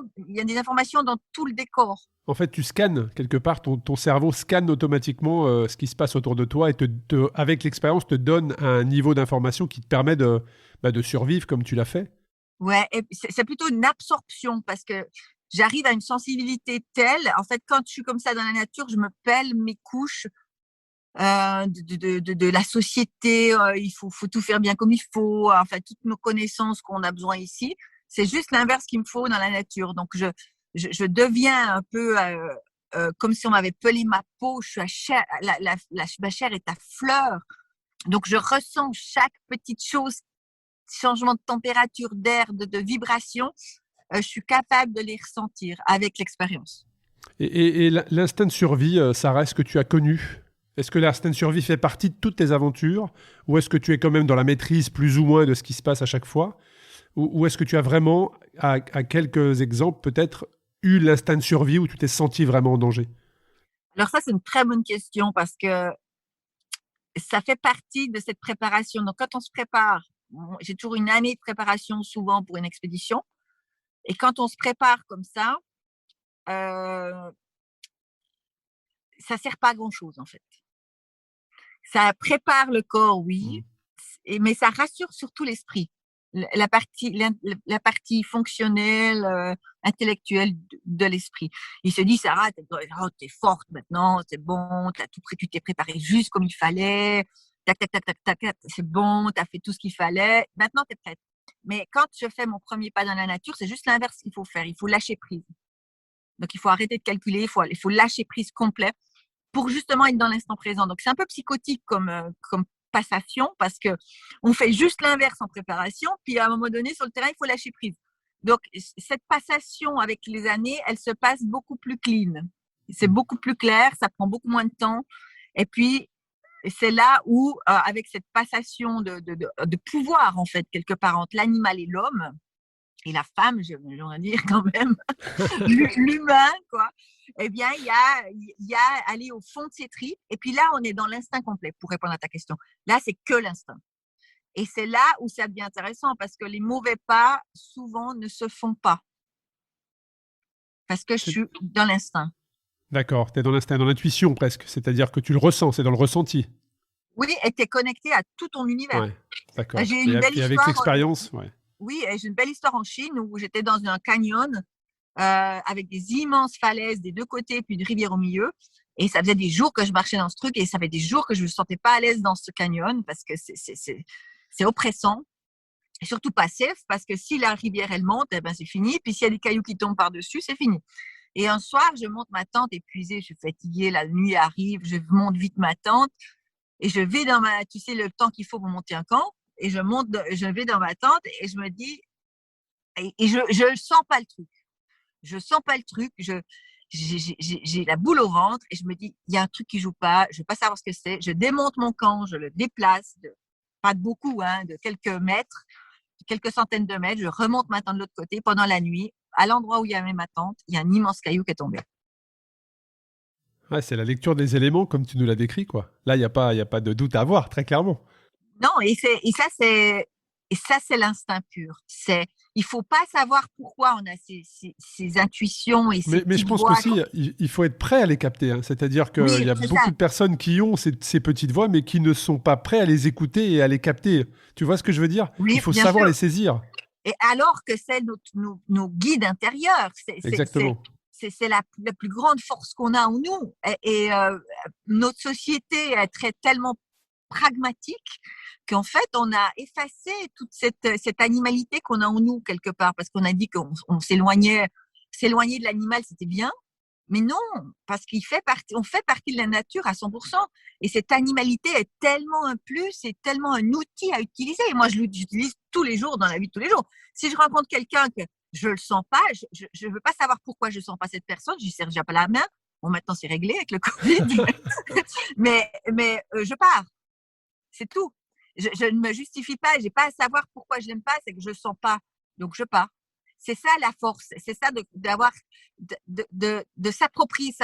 dans tout le décor. En fait, tu scannes quelque part, ton cerveau scanne automatiquement ce qui se passe autour de toi et avec l'expérience te donne un niveau d'information qui te permet de survivre comme tu l'as fait. Ouais, et c'est plutôt une absorption parce que j'arrive à une sensibilité telle. En fait, quand je suis comme ça dans la nature, je me pèle mes couches de la société. Il faut tout faire bien comme il faut. Enfin, toutes nos connaissances qu'on a besoin ici, c'est juste l'inverse qu'il me faut dans la nature. Donc, je deviens un peu comme si on m'avait pelé ma peau. Je suis à chair, ma chair est à fleur. Donc, je ressens chaque petite chose, changement de température, d'air, de vibration. Je suis capable de les ressentir avec l'expérience. Et l'instinct de survie, Sarah, est-ce que tu as connu? Est-ce que l'instinct de survie fait partie de toutes tes aventures? Ou est-ce que tu es quand même dans la maîtrise plus ou moins de ce qui se passe à chaque fois? Ou est-ce que tu as vraiment, à quelques exemples peut-être, eu l'instinct de survie où tu t'es senti vraiment en danger? Alors ça, c'est une très bonne question parce que ça fait partie de cette préparation. Donc, quand on se prépare, j'ai toujours une année de préparation souvent pour une expédition. Et quand on se prépare comme ça, euh, ça sert pas à grand-chose en fait. Ça prépare le corps, oui, mais ça rassure surtout l'esprit. La partie fonctionnelle, intellectuelle de l'esprit. Il se dit, Sarah, t'es forte maintenant, c'est bon, tu t'es préparé juste comme il fallait, tac, tac, tac, tac, tac, tac, c'est bon, t'as fait tout ce qu'il fallait, maintenant t'es prête. Mais quand je fais mon premier pas dans la nature, c'est juste l'inverse qu'il faut faire. Il faut lâcher prise. Donc, il faut arrêter de calculer, il faut lâcher prise complet pour justement être dans l'instant présent. Donc, c'est un peu psychotique comme passation parce que on fait juste l'inverse en préparation, puis à un moment donné, sur le terrain, il faut lâcher prise. Donc, cette passation avec les années, elle se passe beaucoup plus clean. C'est beaucoup plus clair, ça prend beaucoup moins de temps. Et puis, c'est là où, avec cette passation de pouvoir, en fait, quelque part, entre l'animal et l'homme, et la femme, j'aimerais dire quand même, l'humain, quoi, eh bien, il y a aller au fond de ses tripes. Et puis là, on est dans l'instinct complet, pour répondre à ta question. Là, c'est que l'instinct. Et c'est là où ça devient intéressant, parce que les mauvais pas, souvent, ne se font pas. Parce que je suis dans l'instinct. D'accord, tu es dans l'instinct, dans l'intuition presque. C'est-à-dire que tu le ressens, c'est dans le ressenti. Oui, et tu es connecté à tout ton univers. Ouais, d'accord. J'ai une belle et avec histoire. l'expérience, ouais. Oui, et j'ai une belle histoire en Chine où j'étais dans un canyon avec des immenses falaises des deux côtés, puis une rivière au milieu. Et ça faisait des jours que je marchais dans ce truc et ça fait des jours que je ne me sentais pas à l'aise dans ce canyon parce que c'est oppressant. Et surtout pas safe parce que si la rivière elle monte, eh ben c'est fini. Puis s'il y a des cailloux qui tombent par-dessus, c'est fini. Et un soir, je monte ma tente épuisée, je suis fatiguée, la nuit arrive, je monte vite ma tente et je vais dans tu sais, le temps qu'il faut pour monter un camp. Et je vais dans ma tente et je me dis, et je sens pas le truc. Je sens pas le truc. J'ai la boule au ventre et je me dis, il y a un truc qui joue pas. Je veux pas savoir ce que c'est. Je démonte mon camp, je le déplace, pas de beaucoup, hein, de quelques mètres, quelques centaines de mètres. Je remonte ma tente de l'autre côté pendant la nuit. À l'endroit où il y avait ma tente, il y a un immense caillou qui est tombé. Ouais, c'est la lecture des éléments comme tu nous l'as décrit, quoi. Là, il y a pas de doute à avoir, très clairement. Non, et ça, c'est l'instinct pur. Il faut pas savoir pourquoi on a ces intuitions et ces Mais je petites pense voix. qu'aussi, il faut être prêt à les capter. Hein. C'est-à-dire qu'il Oui, y a beaucoup de personnes qui ont ces petites voix, mais qui ne sont pas prêts à les écouter et à les capter. Tu vois ce que je veux dire? Oui, Il faut bien savoir sûr. les saisir. Et alors que c'est nos guides intérieurs, Exactement. c'est la plus grande force qu'on a en nous. Et notre société est tellement pragmatique qu'en fait, on a effacé toute cette animalité qu'on a en nous quelque part, parce qu'on a dit qu'on s'éloignait de l'animal, c'était bien. Mais non, parce on fait partie de la nature à 100%. Et cette animalité est tellement un plus, c'est tellement un outil à utiliser. Et moi, je l'utilise tous les jours dans la vie de tous les jours. Si je rencontre quelqu'un que je le sens pas, je veux pas savoir pourquoi je sens pas cette personne, je lui serre déjà pas la main. Bon, maintenant, c'est réglé avec le Covid. mais je pars. C'est tout. Je ne me justifie pas, j'ai pas à savoir pourquoi je l'aime pas, c'est que je sens pas. Donc, je pars. C'est ça la force, c'est ça d'avoir, de s'approprier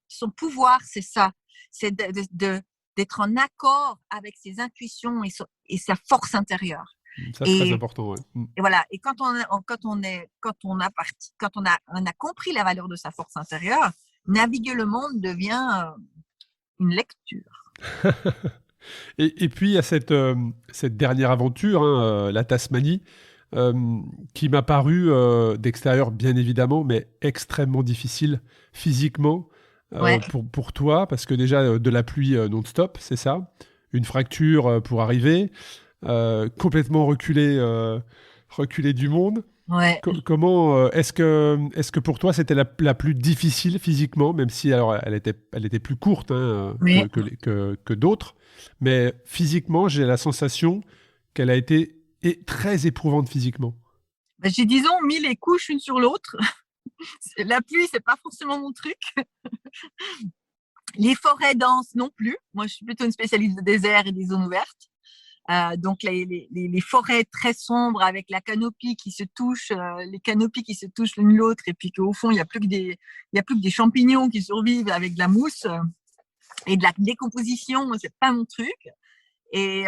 son pouvoir, c'est ça. C'est d'être en accord avec ses intuitions et sa force intérieure. Ça, c'est très important, ouais. Et voilà. Et quand on a compris la valeur de sa force intérieure, naviguer le monde devient une lecture. Et puis, il y a cette dernière aventure, hein, la Tasmanie, qui m'a paru, d'extérieur bien évidemment, mais extrêmement difficile physiquement Ouais. pour toi, parce que déjà, de la pluie non-stop, c'est ça? Une fracture pour arriver, complètement reculé du monde. Ouais. Comment est-ce que pour toi c'était la plus difficile physiquement, même si alors elle était plus courte, hein, Oui. que d'autres, mais physiquement j'ai la sensation qu'elle a été très éprouvante physiquement. J'ai, disons, mis les couches une sur l'autre. La pluie, c'est pas forcément mon truc. Les forêts denses non plus. Moi, je suis plutôt une spécialiste de désert et des zones ouvertes. Donc les forêts très sombres avec la canopie qui se touche, les canopies qui se touchent l'une l'autre, et puis qu'au fond il y a plus que des champignons qui survivent avec de la mousse et de la décomposition, c'est pas mon truc. Et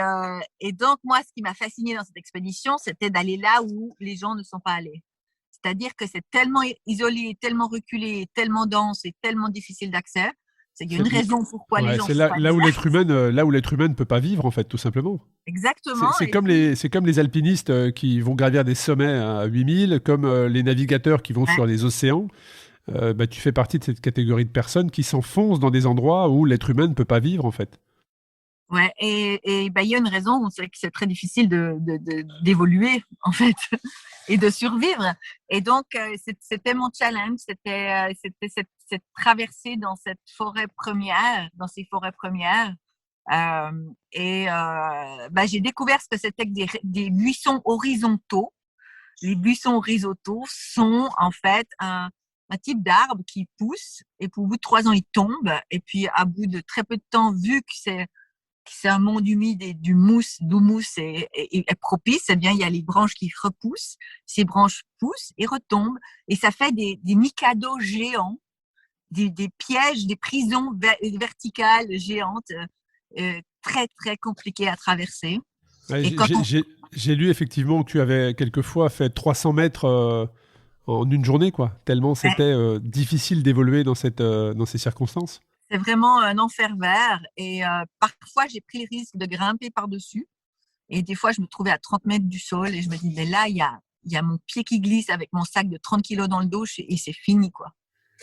donc moi, ce qui m'a fascinée dans cette expédition, c'était d'aller là où les gens ne sont pas allés. C'est-à-dire que c'est tellement isolé, tellement reculé, tellement dense et tellement difficile d'accès. Il y a une raison pourquoi les ouais, gens c'est sont là, pas là où allés. l'être humain, ne peut pas vivre en fait, tout simplement. Exactement. C'est comme les alpinistes qui vont gravir des sommets à 8000, comme les navigateurs qui vont Ouais. sur les océans. Tu fais partie de cette catégorie de personnes qui s'enfoncent dans des endroits où l'être humain ne peut pas vivre en fait. Ouais, bah, il y a une raison, c'est que c'est très difficile d'évoluer, en fait, et de survivre. Et donc, c'était mon challenge, c'était cette traversée dans cette forêt première, dans ces forêts premières. Bah, j'ai découvert ce que c'était que des buissons horizontaux. Les buissons horizontaux sont, en fait, un type d'arbre qui pousse, et puis au bout de 3 ans, il tombe. Et puis, à bout de très peu de temps, vu que c'est un monde humide et d'où mousse est propice, eh bien, il y a les branches qui repoussent, ces branches poussent et retombent, et ça fait des mikados géants, des pièges, des prisons verticales géantes, très, très compliquées à traverser. Ouais, Et quand on... j'ai lu effectivement que tu avais quelquefois fait 300 mètres en une journée, quoi. Tellement c'était difficile d'évoluer dans ces circonstances. C'est vraiment un enfer vert, et parfois, j'ai pris le risque de grimper par-dessus. Et des fois, je me trouvais à 30 mètres du sol et je me dis, mais là, il y a mon pied qui glisse avec mon sac de 30 kilos dans le dos et c'est fini, quoi.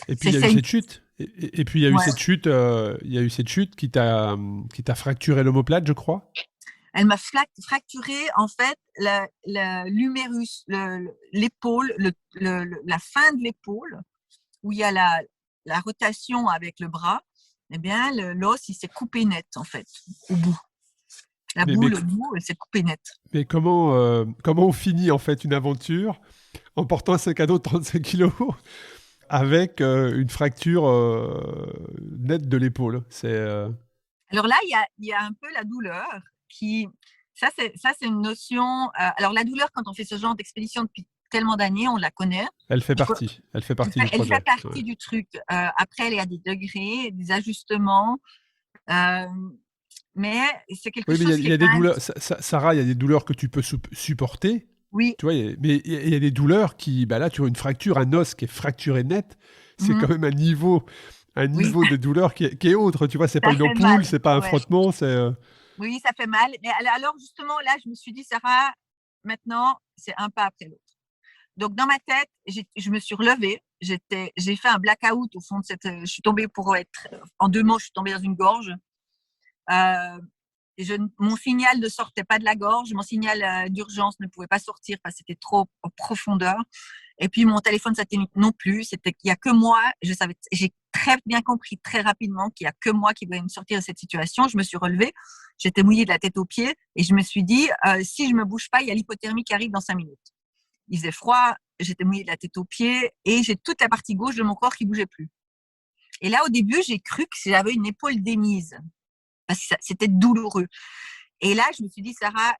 Et puis il y a eu cette chute. Et puis il y a eu cette chute. Il y a eu cette chute qui t'a fracturé l'omoplate, je crois. Elle m'a fracturé, en fait, l'humérus, l'épaule, la fin de l'épaule, où il y a la rotation avec le bras. Eh bien, l'os, il s'est coupé net, en fait, au bout. La boule, au bout, elle s'est coupée net. Mais comment on finit, en fait, une aventure en portant un sac à dos de 35 kilos avec une fracture nette de l'épaule? Alors là, il y a un peu la douleur qui... Ça, c'est une notion... alors, la douleur, quand on fait ce genre d'expédition depuis tellement d'années, on la connaît. Elle fait partie du projet. Elle fait partie du truc. Après, il y a des degrés, des ajustements. Mais c'est quelque chose il y a des douleurs. Sarah, il y a des douleurs que tu peux supporter. Oui. Tu vois, mais il y a des douleurs qui... Bah là, tu as une fracture, un os qui est fracturé net. C'est quand même un niveau de douleur qui est autre. Tu vois, c'est pas une ampoule, c'est pas un frottement, c'est... Oui, ça fait mal. Mais alors, justement, là, je me suis dit, Sarah, maintenant, c'est un pas après l'autre. Donc, dans ma tête, je me suis relevée. J'ai fait un blackout au fond de cette... Je suis tombée en 2 mots, je suis tombée dans une gorge. Mon signal ne sortait pas de la gorge. Mon signal d'urgence ne pouvait pas sortir parce que c'était trop en profondeur. Et puis, mon téléphone satellite non plus. C'était qu'il n'y a que moi. J'ai très bien compris très rapidement qu'il n'y a que moi qui pouvais me sortir de cette situation. Je me suis relevée. J'étais mouillée de la tête aux pieds et je me suis dit, si je me bouge pas, il y a l'hypothermie qui arrive dans 5 minutes. Il faisait froid, j'étais mouillée de la tête aux pieds et j'ai toute la partie gauche de mon corps qui bougeait plus. Et là, au début, j'ai cru que j'avais une épaule démise parce que c'était douloureux. Et là, je me suis dit, Sarah,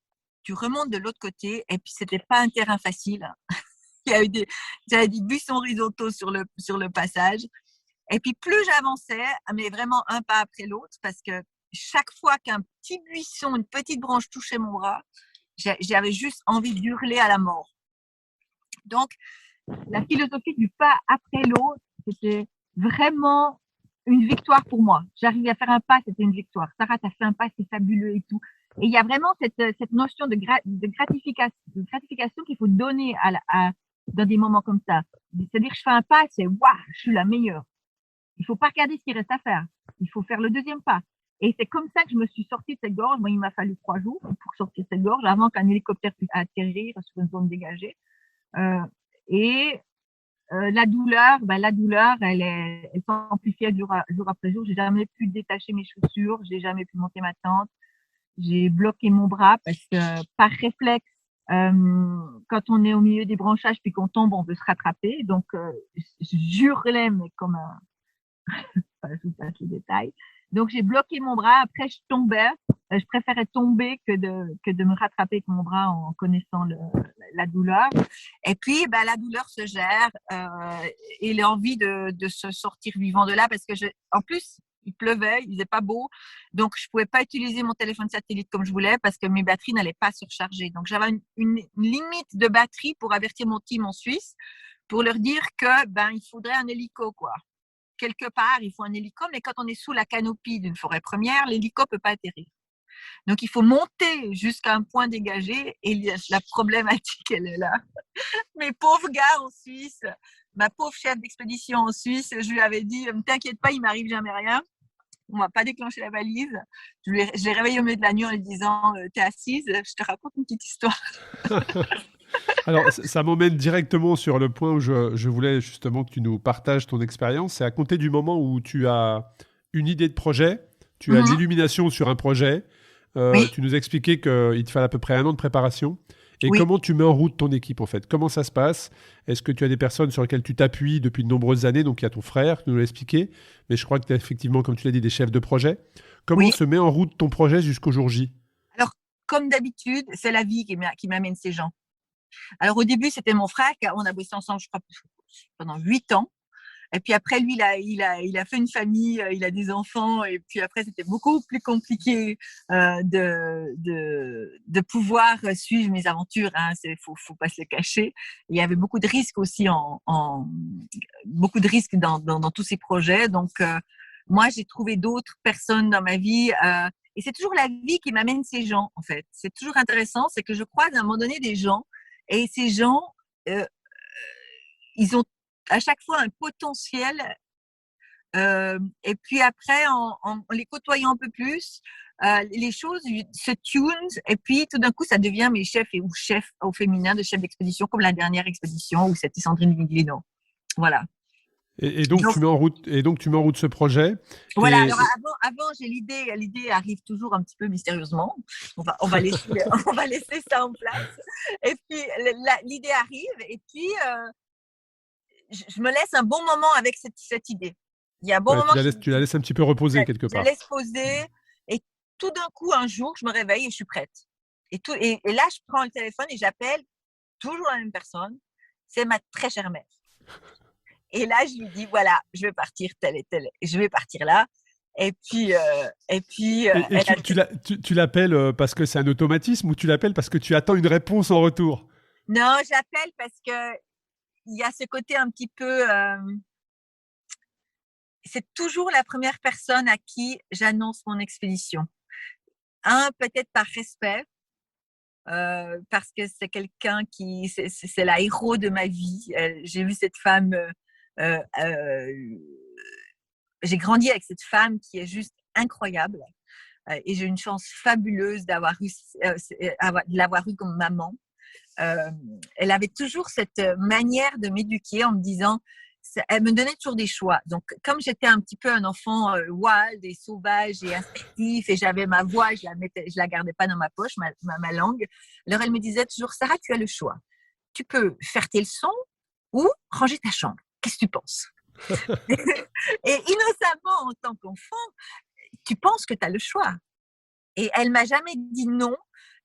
tu remontes de l'autre côté. Et puis, c'était pas un terrain facile. J'avais des buissons horizontaux sur le passage. Et puis, plus j'avançais, mais vraiment un pas après l'autre, parce que chaque fois qu'un petit buisson, une petite branche touchait mon bras, j'avais juste envie d'hurler à la mort. Donc, la philosophie du pas après l'autre, c'était vraiment une victoire pour moi. J'arrivais à faire un pas, c'était une victoire. Sarah, t'as fait un pas, c'est fabuleux et tout. Et il y a vraiment cette notion de gratification qu'il faut donner dans des moments comme ça. C'est-à-dire que je fais un pas, c'est waouh, je suis la meilleure. Il faut pas regarder ce qu'il reste à faire. Il faut faire le deuxième pas. Et c'est comme ça que je me suis sortie de cette gorge. Moi, il m'a fallu 3 jours pour sortir de cette gorge avant qu'un hélicoptère puisse atterrir sur une zone dégagée. La douleur, elle s'amplifiait jour après jour. J'ai jamais pu détacher mes chaussures, j'ai jamais pu monter ma tente. J'ai bloqué mon bras parce que par réflexe, Quand on est au milieu des branchages puis qu'on tombe, on veut se rattraper. Donc, j'hurlais, mais comme un... Enfin, je vous passe les détails. Donc, j'ai bloqué mon bras. Après, je tombais. Je préférais tomber que de me rattraper avec mon bras en connaissant la douleur. Et puis, ben, la douleur se gère et l'envie de se sortir vivant de là parce que, en plus, il pleuvait, il faisait pas beau. Donc, je pouvais pas utiliser mon téléphone satellite comme je voulais parce que mes batteries n'allaient pas surcharger. Donc, j'avais une limite de batterie pour avertir mon team en Suisse pour leur dire que, ben, il faudrait un hélico, quoi. Quelque part, il faut un hélico, mais quand on est sous la canopie d'une forêt première, l'hélico peut pas atterrir. Donc, il faut monter jusqu'à un point dégagé et la problématique, elle est là. Mes pauvres gars en Suisse, ma pauvre chef d'expédition en Suisse, je lui avais dit, ne t'inquiète pas, il m'arrive jamais rien. On va pas déclencher la valise. Je l'ai réveillé au milieu de la nuit en lui disant, t'es assise, je te raconte une petite histoire. Alors, ça m'emmène directement sur le point où je voulais justement que tu nous partages ton expérience. C'est à compter du moment où tu as une idée de projet, tu as de l'illumination sur un projet. Oui. Tu nous expliquais qu'il te fallait à peu près 1 an de préparation. Et Oui. comment tu mets en route ton équipe, en fait? Comment ça se passe? Est-ce que tu as des personnes sur lesquelles tu t'appuies depuis de nombreuses années? Donc, il y a ton frère qui nous l'a expliqué. Mais je crois que tu as effectivement, comme tu l'as dit, des chefs de projet. Comment Oui. se met en route ton projet jusqu'au jour J? Alors, comme d'habitude, c'est la vie qui m'amène ces gens. Alors, au début, c'était mon frère. On a bossé ensemble, je crois, pendant 8 ans. Et puis après, lui, il a fait une famille, il a des enfants. Et puis après, c'était beaucoup plus compliqué de pouvoir suivre mes aventures. Hein. Faut pas se le cacher. Il y avait beaucoup de risques aussi, beaucoup de risques dans tous ces projets. Donc, moi, j'ai trouvé d'autres personnes dans ma vie. Et c'est toujours la vie qui m'amène ces gens, en fait. C'est toujours intéressant. C'est que je croise à un moment donné des gens. Et ces gens, ils ont à chaque fois un potentiel. Et puis après, en les côtoyant un peu plus, les choses se tunent. Et puis tout d'un coup, ça devient mes chefs ou chefs au féminin de chefs d'expédition, comme la dernière expédition où c'était Sandrine Viglino. Voilà. Et donc, tu mets en route ce projet. Voilà. Alors avant, j'ai l'idée arrive toujours un petit peu mystérieusement. On va laisser ça en place. Et puis l'idée arrive. Et puis je me laisse un bon moment avec cette idée. Il y a un bon moment. Tu la laisses un petit peu reposer quelque part. Je la laisse poser. Et tout d'un coup, un jour, je me réveille et je suis prête. Et là, je prends le téléphone et j'appelle toujours la même personne. C'est ma très chère mère. Et là, je lui dis, voilà, je vais partir telle et telle. Je vais partir là. Et puis, tu l'appelles parce que c'est un automatisme ou tu l'appelles parce que tu attends une réponse en retour? Non, j'appelle parce que il y a ce côté un petit peu. C'est toujours la première personne à qui j'annonce mon expédition. Peut-être par respect, parce que c'est quelqu'un c'est la héros de ma vie. J'ai vu cette femme. J'ai grandi avec cette femme qui est juste incroyable. Et j'ai une chance fabuleuse de l'avoir eue comme maman. Elle avait toujours cette manière de m'éduquer en me disant, elle me donnait toujours des choix. Donc, comme j'étais un petit peu un enfant wild et sauvage et instinctif et j'avais ma voix, je la gardais pas dans ma poche, ma langue. Alors, elle me disait toujours, Sarah, tu as le choix. Tu peux faire tes leçons ou ranger ta chambre. Qu'est-ce que tu penses? Et innocemment, en tant qu'enfant, tu penses que tu as le choix. Et elle m'a jamais dit non.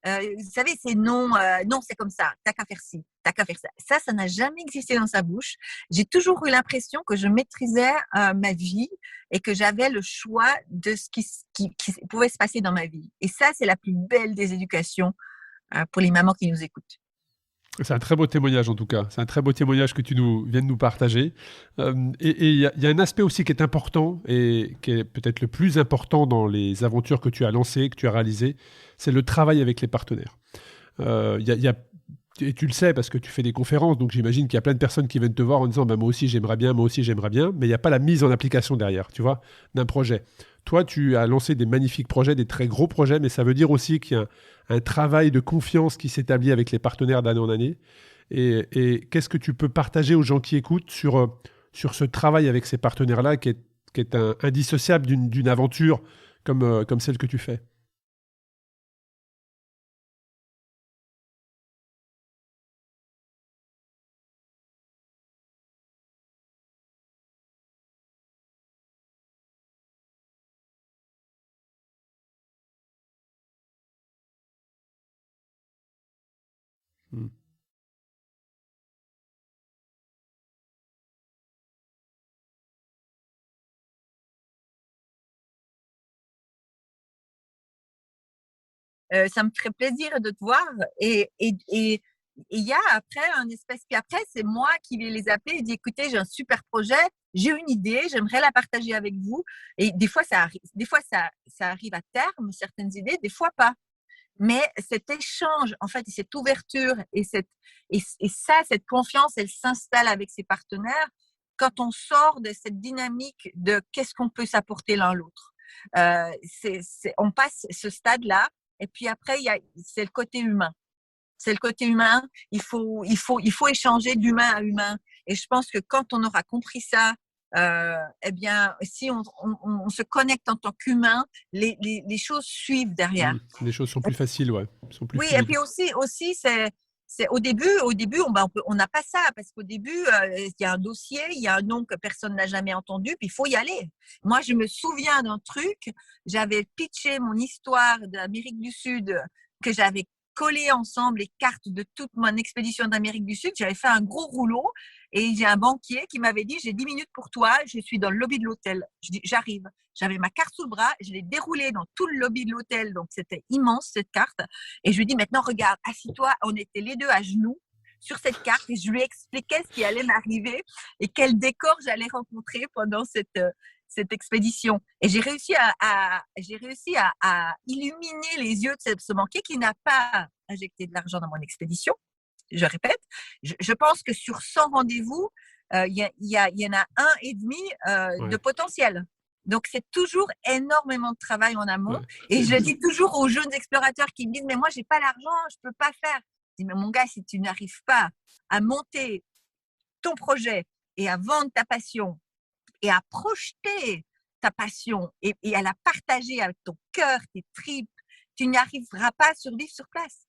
Vous savez, c'est non, non, c'est comme ça. T'as qu'à faire ci, t'as qu'à faire ça. Ça n'a jamais existé dans sa bouche. J'ai toujours eu l'impression que je maîtrisais ma vie et que j'avais le choix de ce qui pouvait se passer dans ma vie. Et ça, c'est la plus belle des éducations pour les mamans qui nous écoutent. C'est un très beau témoignage en tout cas. C'est un très beau témoignage que tu viens de nous partager. Et il y a un aspect aussi qui est important et qui est peut-être le plus important dans les aventures que tu as lancées, que tu as réalisées, c'est le travail avec les partenaires. Et tu le sais parce que tu fais des conférences, donc j'imagine qu'il y a plein de personnes qui viennent te voir en disant bah, moi aussi j'aimerais bien, mais il n'y a pas la mise en application derrière, tu vois, d'un projet. Toi, tu as lancé des magnifiques projets, des très gros projets, mais ça veut dire aussi qu'il y a un travail de confiance qui s'établit avec les partenaires d'année en année. Et qu'est-ce que tu peux partager aux gens qui écoutent sur ce travail avec ces partenaires-là qui est indissociable d'une aventure comme celle que tu fais? Mm. Ça me ferait plaisir de te voir. Et il y a après un espèce, puis après, c'est moi qui vais les appeler et dire, écoutez, j'ai un super projet, j'ai une idée, j'aimerais la partager avec vous. Et des fois, ça arrive à terme, certaines idées, des fois pas. Mais cet échange, en fait, et cette ouverture et ça, cette confiance, elle s'installe avec ses partenaires quand on sort de cette dynamique de qu'est-ce qu'on peut s'apporter l'un l'autre. On passe ce stade-là, et puis après, c'est le côté humain. C'est le côté humain. Il faut échanger d'humain à humain. Et je pense que quand on aura compris ça, eh bien, si on se connecte en tant qu'humain, les choses suivent derrière. Les choses sont plus faciles, ouais. Sont plus Oui, et fluides. puis aussi c'est au début, on n'a pas ça parce qu'au début, il y a un dossier, il y a un nom que personne n'a jamais entendu, puis il faut y aller. Moi, je me souviens d'un truc, j'avais pitché mon histoire d'Amérique du Sud, que j'avais collé ensemble les cartes de toute mon expédition d'Amérique du Sud. J'avais fait un gros rouleau et j'ai un banquier qui m'avait dit, j'ai 10 minutes pour toi, je suis dans le lobby de l'hôtel. Je dis, j'arrive. J'avais ma carte sous le bras, je l'ai déroulée dans tout le lobby de l'hôtel, donc c'était immense cette carte. Et je lui dis, maintenant regarde, assis-toi, on était les deux à genoux sur cette carte et je lui expliquais ce qui allait m'arriver et quel décor j'allais rencontrer pendant cette expédition. Et j'ai réussi à illuminer les yeux de ce banquier qui n'a pas injecté de l'argent dans mon expédition. Je répète, je pense que sur 100 rendez-vous, il y en a un et demi de potentiel. Donc, c'est toujours énormément de travail en amont. Ouais. Et je le dis toujours aux jeunes explorateurs qui me disent, mais moi, j'ai pas l'argent, je peux pas faire. Je dis, mais mon gars, si tu n'arrives pas à monter ton projet et à vendre ta passion et à projeter ta passion et à la partager avec ton cœur, tes tripes, tu n'arriveras pas à survivre sur place.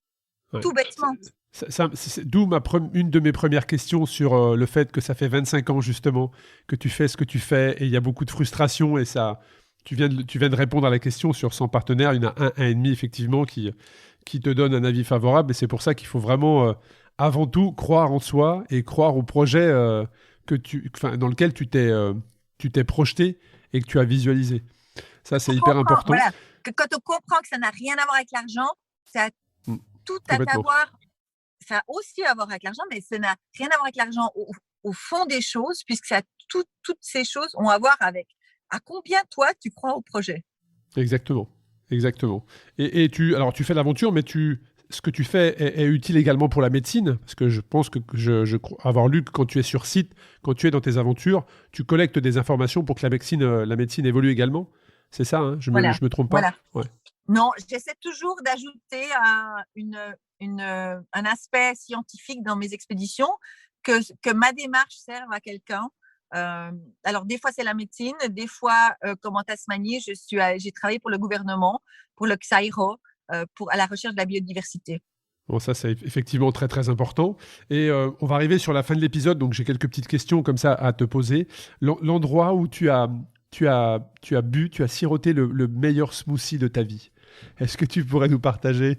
Ouais. Tout bêtement. C'est d'où une de mes premières questions sur le fait que ça fait 25 ans justement que tu fais ce que tu fais et il y a beaucoup de frustration et ça, tu viens de répondre à la question sur 100 partenaires, il y en a un et demi effectivement qui te donne un avis favorable et c'est pour ça qu'il faut vraiment avant tout croire en soi et croire au projet dans lequel tu t'es projeté et que tu as visualisé. Ça c'est hyper important. Voilà. Que quand on comprend que ça n'a rien à voir avec l'argent, ça a tout à voir. Ça a aussi à voir avec l'argent, mais ça n'a rien à voir avec l'argent au fond des choses, puisque toutes ces choses ont à voir avec à combien toi tu crois au projet. Exactement. Et tu fais l'aventure, mais ce que tu fais est utile également pour la médecine, parce que je pense que je crois avoir lu que quand tu es sur site, quand tu es dans tes aventures, tu collectes des informations pour que la médecine évolue également. C'est ça, hein, je me trompe pas. Voilà. Ouais. Non, j'essaie toujours d'ajouter un aspect scientifique dans mes expéditions, que ma démarche serve à quelqu'un. Alors, des fois, c'est la médecine. Des fois, comme en Tasmanie, j'ai travaillé pour le gouvernement, pour le XAIRO, à la recherche de la biodiversité. Bon, ça, c'est effectivement très, très important. Et on va arriver sur la fin de l'épisode, donc j'ai quelques petites questions comme ça à te poser. L'endroit où tu as siroté le meilleur smoothie de ta vie. Est-ce que tu pourrais nous partager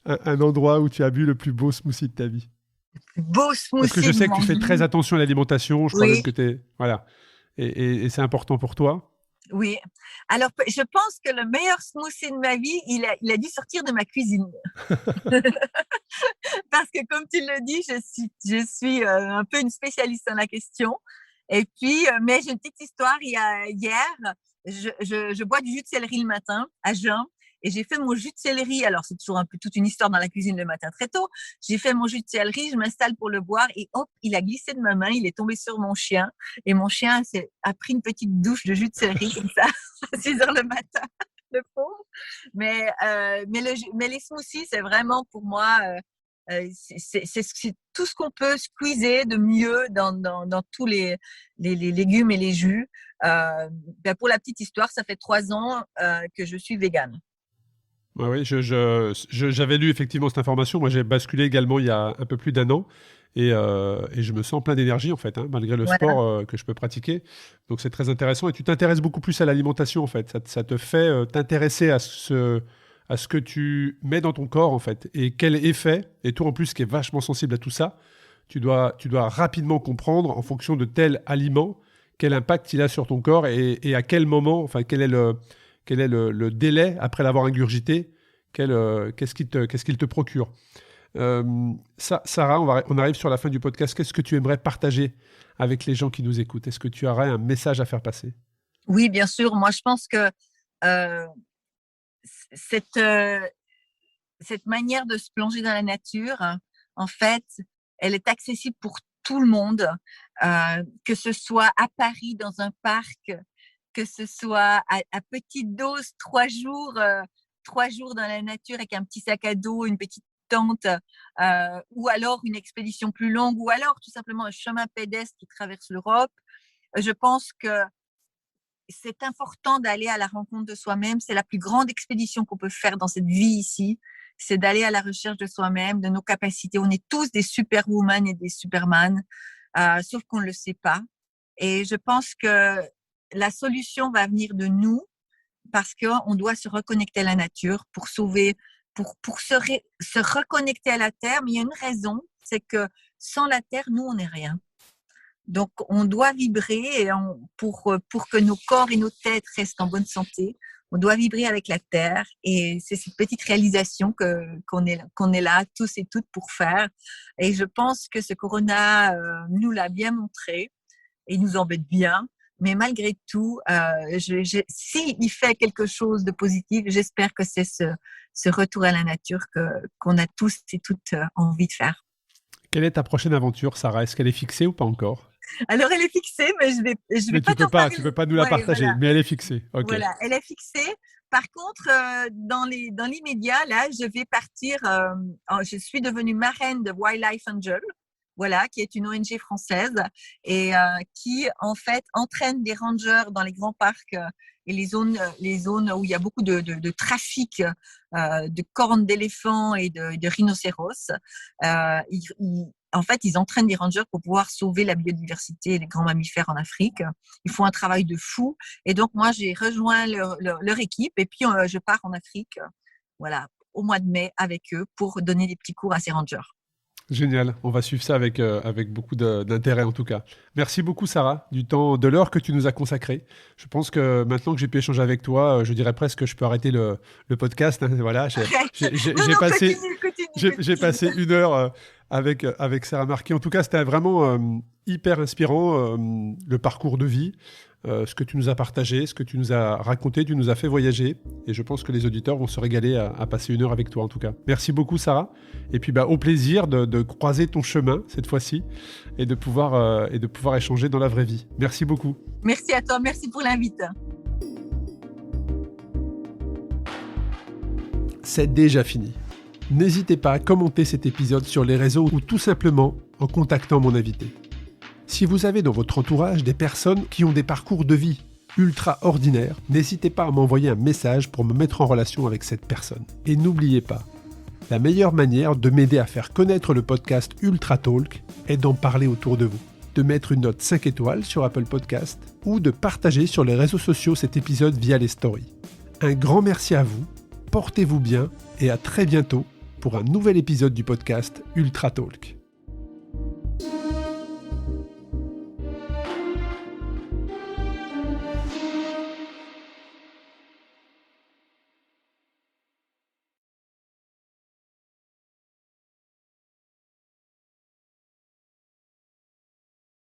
un endroit où tu as bu le plus beau smoothie de ta vie? Le plus beau smoothie. Parce que je sais que tu fais très attention à l'alimentation. Je crois même que tu es... Voilà. Et c'est important pour toi. Oui. Alors, je pense que le meilleur smoothie de ma vie, il a dû sortir de ma cuisine. Parce que, comme tu le dis, je suis un peu une spécialiste en la question. Et puis, mais j'ai une petite histoire. Hier, je bois du jus de céleri le matin, à jeun. Et j'ai fait mon jus de céleri. Alors, c'est toujours un peu toute une histoire dans la cuisine le matin très tôt. J'ai fait mon jus de céleri, je m'installe pour le boire et hop, il a glissé de ma main, il est tombé sur mon chien. Et mon chien a pris une petite douche de jus de céleri comme ça, à 6 heures le matin, le pauvre. Mais les smoothies, c'est vraiment pour moi, c'est tout ce qu'on peut squeezer de mieux dans tous les légumes et les jus. Pour la petite histoire, ça fait 3 ans que je suis végane. Oui, j'avais lu effectivement cette information. Moi, j'ai basculé également il y a un peu plus d'1 an et je me sens plein d'énergie en fait, hein, malgré le sport que je peux pratiquer. Donc, c'est très intéressant et tu t'intéresses beaucoup plus à l'alimentation en fait. Ça te fait t'intéresser à à ce que tu mets dans ton corps, en fait, et quel effet, et toi en plus qui est vachement sensible à tout ça, tu dois rapidement comprendre en fonction de tel aliment, quel impact il a sur ton corps et à quel moment, enfin quel est le délai après l'avoir ingurgité, qu'est-ce qu'il te procure. Sarah, on arrive sur la fin du podcast. Qu'est-ce que tu aimerais partager avec les gens qui nous écoutent? Est-ce que tu aurais un message à faire passer? Oui, bien sûr. Moi, je pense que cette manière de se plonger dans la nature, en fait, elle est accessible pour tout le monde, que ce soit à Paris dans un parc, que ce soit à petite dose, 3 jours dans la nature avec un petit sac à dos, une petite tente, ou alors une expédition plus longue, ou alors tout simplement un chemin pédestre qui traverse l'Europe. Je pense que c'est important d'aller à la rencontre de soi-même. C'est la plus grande expédition qu'on peut faire dans cette vie ici. C'est d'aller à la recherche de soi-même, de nos capacités. On est tous des superwoman et des superman, sauf qu'on ne le sait pas. Et je pense que la solution va venir de nous parce qu'on doit se reconnecter à la nature pour sauver, pour se reconnecter à la terre. Mais il y a une raison, c'est que sans la terre, nous, on n'est rien. Donc, on doit vibrer pour que nos corps et nos têtes restent en bonne santé. On doit vibrer avec la terre et c'est cette petite réalisation qu'on est là tous et toutes pour faire. Et je pense que ce corona nous l'a bien montré et nous embête bien. Mais malgré tout, s'il fait quelque chose de positif, j'espère que c'est ce retour à la nature qu'on a tous et toutes envie de faire. Quelle est ta prochaine aventure, Sarah? Est-ce qu'elle est fixée ou pas encore? Alors, elle est fixée, mais je vais pas t'en parler. Tu peux pas nous la partager, voilà. Mais elle est fixée. Okay. Voilà, elle est fixée. Par contre, dans l'immédiat, là, je vais partir. Je suis devenue marraine de Wildlife Angel, voilà, qui est une ONG française et qui, en fait, entraîne des rangers dans les grands parcs et les zones où il y a beaucoup de trafic de cornes d'éléphants et de rhinocéros. En fait, ils entraînent des rangers pour pouvoir sauver la biodiversité et les grands mammifères en Afrique. Ils font un travail de fou. Et donc, moi, j'ai rejoint leur équipe et puis je pars en Afrique, voilà, au mois de mai avec eux pour donner des petits cours à ces rangers. Génial, on va suivre ça avec beaucoup d'intérêt en tout cas. Merci beaucoup Sarah, de l'heure que tu nous as consacrée. Je pense que maintenant que j'ai pu échanger avec toi, je dirais presque que je peux arrêter le podcast. Hein, voilà, j'ai passé 1 heure avec Sarah Marquis. En tout cas, c'était vraiment hyper inspirant, le parcours de vie, ce que tu nous as partagé, ce que tu nous as raconté, tu nous as fait voyager. Et je pense que les auditeurs vont se régaler à passer 1 heure avec toi en tout cas. Merci beaucoup Sarah. Et puis au plaisir de croiser ton chemin cette fois-ci et de pouvoir échanger dans la vraie vie. Merci beaucoup. Merci à toi, merci pour l'invite. C'est déjà fini. N'hésitez pas à commenter cet épisode sur les réseaux ou tout simplement en contactant mon invité. Si vous avez dans votre entourage des personnes qui ont des parcours de vie ultra ordinaires, n'hésitez pas à m'envoyer un message pour me mettre en relation avec cette personne. Et n'oubliez pas, la meilleure manière de m'aider à faire connaître le podcast Ultra Talk est d'en parler autour de vous, de mettre une note 5 étoiles sur Apple Podcast ou de partager sur les réseaux sociaux cet épisode via les stories. Un grand merci à vous, portez-vous bien et à très bientôt pour un nouvel épisode du podcast Ultra Talk.